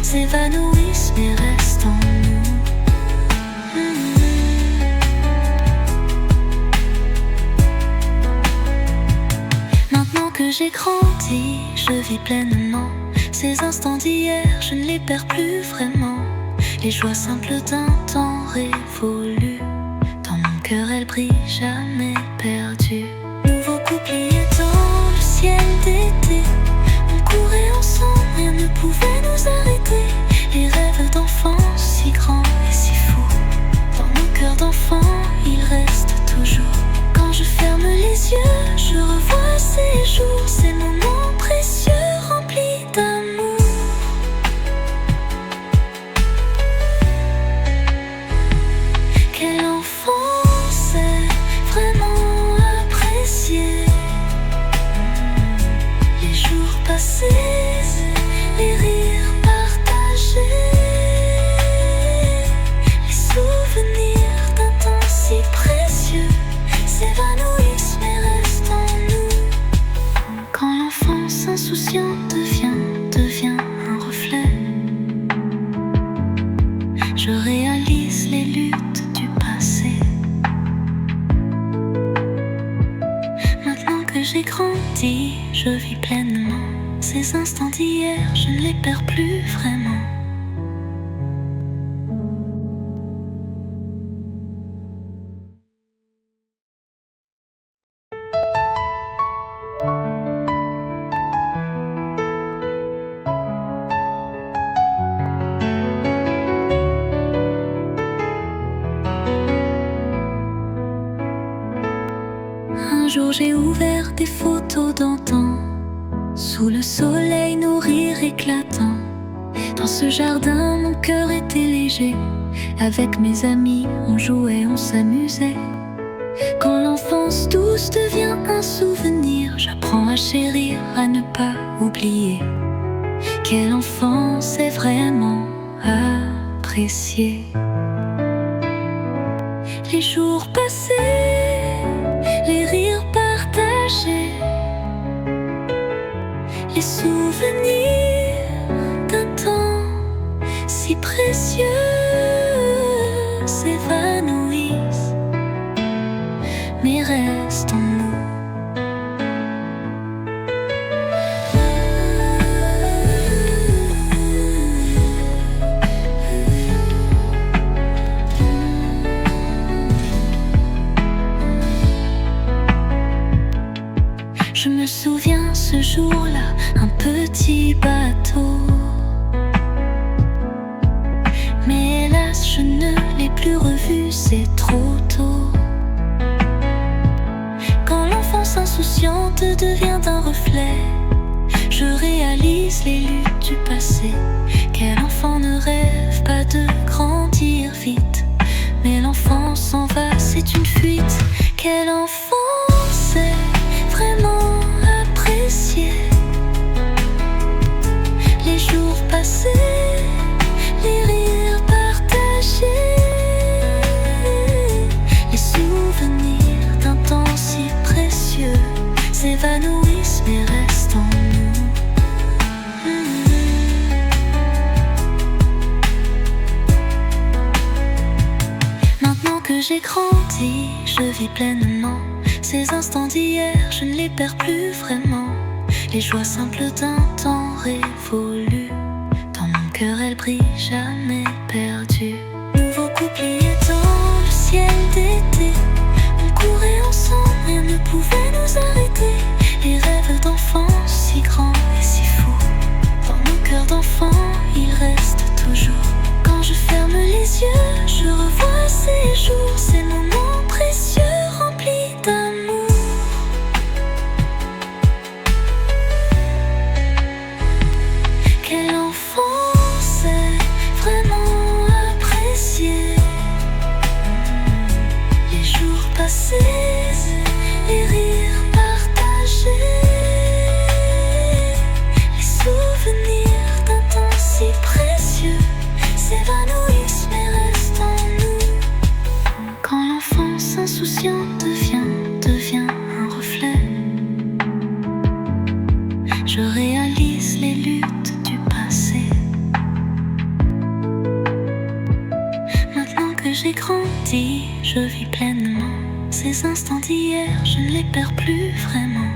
s'évanouissent mais restent en nous. Maintenant que j'ai grandi, je vis pleinement ces instants d'hier, je ne les perds plus vraiment. Les joies simples d'un temps révolu, dans mon cœur elles brillent jamais perdues. Nouveau couplier dans le ciel d'été, on courait ensemble, rien ne pouvait nous arrêter. Les rêves d'enfance si grands et si fous, dans nos Je réalise les luttes du passé. Maintenant que j'ai grandi, je vis pleinement ces instants d'hier, je ne les perds plus vraiment. Un jour j'ai ouvert des photos d'antan, sous le soleil nos rires éclatants. Dans ce jardin mon cœur était léger. Avec mes amis on jouait, on s'amusait. Quand l'enfance douce devient un souvenir, j'apprends à chérir, à ne pas oublier. Quelle enfance est vraiment appréciée. Les jours passés, les rires partagés, les souvenirs d'un temps si précieux s'évanouissent, mais restent en nous. Je me souviens ce jour-là, un petit bateau. Mais hélas, je ne l'ai plus revu, c'est trop tôt. Quand l'enfance insouciante devient un reflet, je réalise les luttes du passé. Quel enfant ne rêve pas de grandir vite? Mais l'enfant s'en va, c'est une fuite. Quel enfant sait vraiment apprécier les jours passés, les rires partagés, les souvenirs d'un temps si précieux s'évanouissent mais restent en nous. Maintenant que j'ai grandi, je vis pleinement ces instants d'hier, je ne les perds plus vraiment. Les joies simples d'un temps révolu, dans mon cœur elles brillent jamais perdues. Nouveau couplier dans le ciel d'été, on courait ensemble, rien ne pouvait nous arrêter. Les rêves d'enfants si grands et si fous, dans nos cœurs d'enfants ils restent toujours. Quand je ferme les yeux, je revois ces jours, ces moments précieux remplis d'amour. Quel enfant sait vraiment apprécier les jours passés, les rires partagés, les souvenirs d'un temps si précieux s'évanouissent mais restent en nous. Quand l'enfance insouciante devient un reflet, je réalise les luttes du passé. Maintenant que j'ai grandi, je vis pleinement ces instants d'hier, je ne les perds plus vraiment.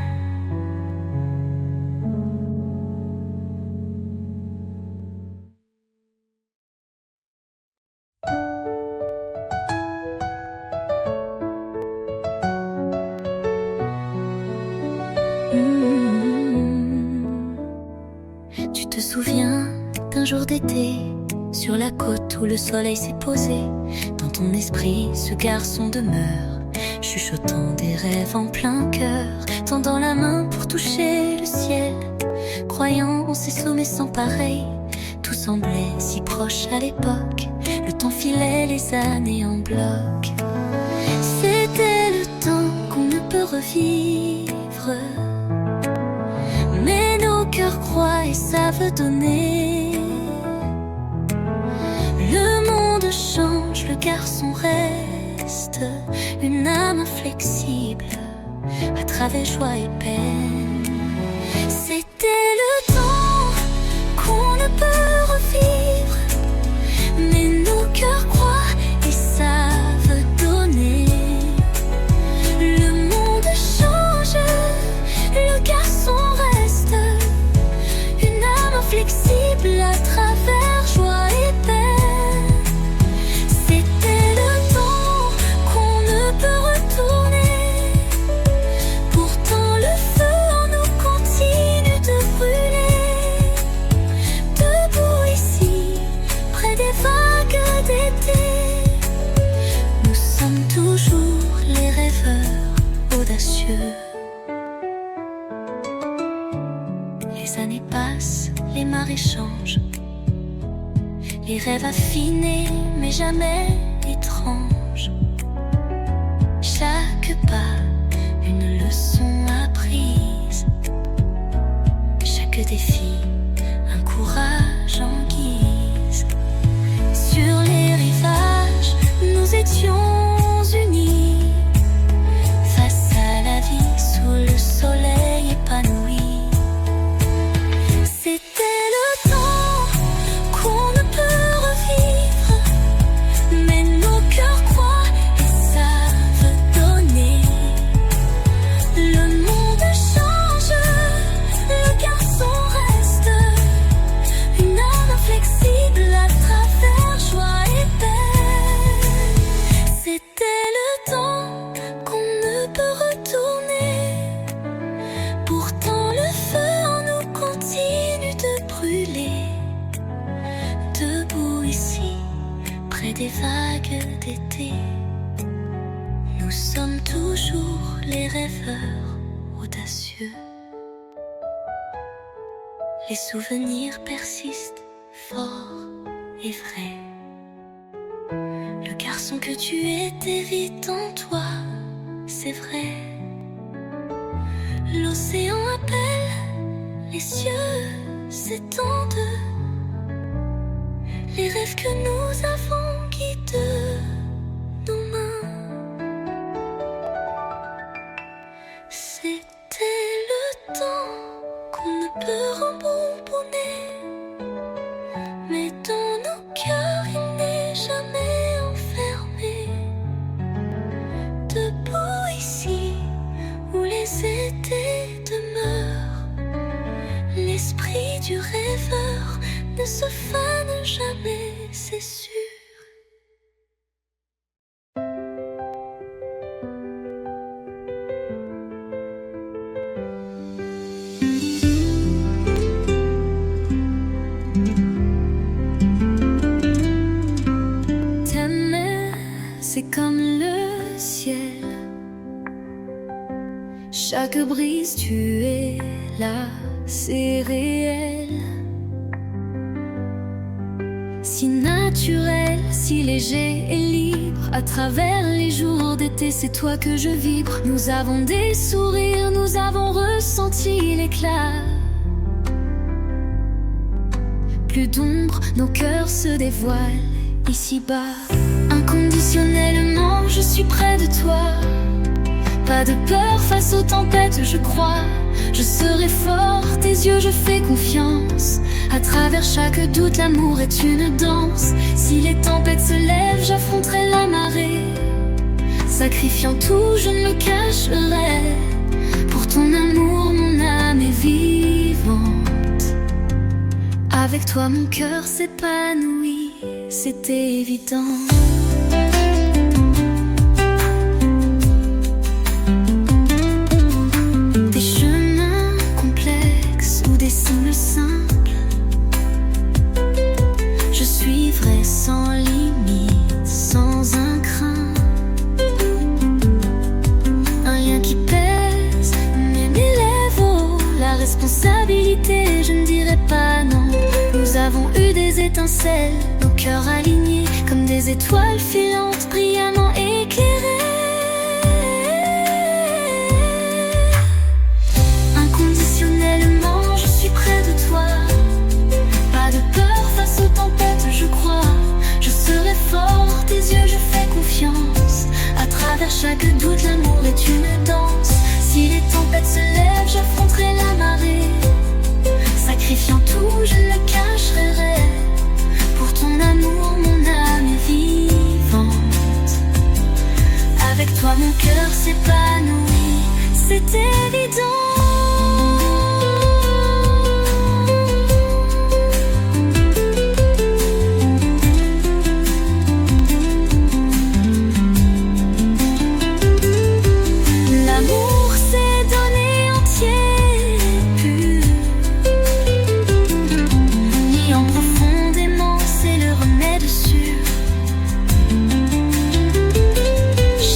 Tu te souviens d'un jour d'été, sur la côte où le soleil s'est posé? Dans ton esprit, ce garçon demeure, chuchotant des rêves en plein cœur, tendant la main pour toucher le ciel, croyant en ces sommets sans pareil. Tout semblait si proche à l'époque, le temps filait les années en bloc. C'était le temps qu'on ne peut revivre, mais nos cœurs croient et savent donner. Le monde change, le garçon reste, une âme inflexible à travers joie et peine. C'était le temps qu'on ne peut revivre, mais nos cœurs rêves affinés mais jamais étranges. Chaque pas, une leçon apprise. Chaque défi, un courage en guise. Sur les rivages, nous étions unis. Face à la vie, sous le soleil épanoui. C'était le temps qu'on ne peut revivre, mais nos cœurs croient et savent donner. Le monde change, le garçon reste une âme inflexible à travers joie et peine. C'était le temps qu'on ne peut retourner. Pourtant le feu en nous continue de brûler. Debout ici, près des vagues d'été, nous sommes toujours les rêveurs audacieux. Les souvenirs persistent, forts et vrais. Le garçon que tu étais vit en toi, c'est vrai. L'océan appelle, les cieux s'étendent. Les rêves que nous avons guident nos mains. C'était le temps qu'on ne peut rembobiner, mais dans nos cœurs il n'est jamais enfermé. Debout ici, où les étés demeurent, l'esprit du rêveur ne se fane jamais, c'est sûr. T'aimer, c'est comme le ciel. Chaque brise, tu es là, c'est réel. Si naturel, si léger et libre, à travers les jours d'été, c'est toi que je vibre. Nous avons des sourires, nous avons ressenti l'éclat. Plus d'ombre, nos cœurs se dévoilent ici-bas. Inconditionnellement, je suis près de toi. Pas de peur face aux tempêtes, je crois. Je serai fort, tes yeux, je fais confiance. À travers chaque doute, l'amour est une danse. Si les tempêtes se lèvent, j'affronterai la marée. Sacrifiant tout, je ne le cacherai. Pour ton amour, mon âme est vivante. Avec toi, mon cœur s'épanouit, c'était évident. Sans limite, sans un craint. Un lien qui pèse, mais m'élève haut. La responsabilité, je ne dirais pas non. Nous avons eu des étincelles, nos cœurs alignés, comme des étoiles filantes, brillamment éclairées. Inconditionnellement, je suis près de toi. Pas de peur face aux tempêtes, je crois. Je serai fort, tes yeux, je fais confiance. À travers chaque doute, l'amour est une danse. Si les tempêtes se lèvent, j'affronterai la marée. Sacrifiant tout, je ne le cacherai. Pour ton amour, mon âme est vivante. Avec toi, mon cœur s'épanouit, c'est évident.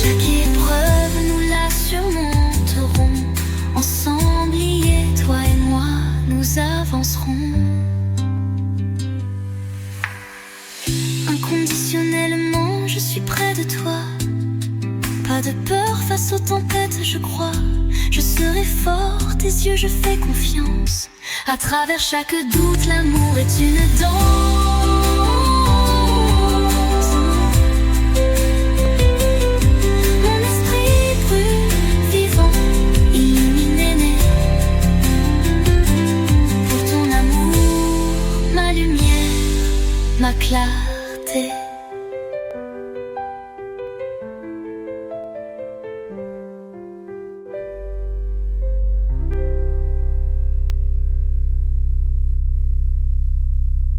Chaque épreuve, nous la surmonterons ensemble. de peur face aux tempêtes, je crois. Je serai fort, tes yeux je fais confiance. À travers chaque doute, l'amour est une danse. Mon esprit brûle, vivant, illuminé, né. Pour ton amour, ma lumière, ma classe.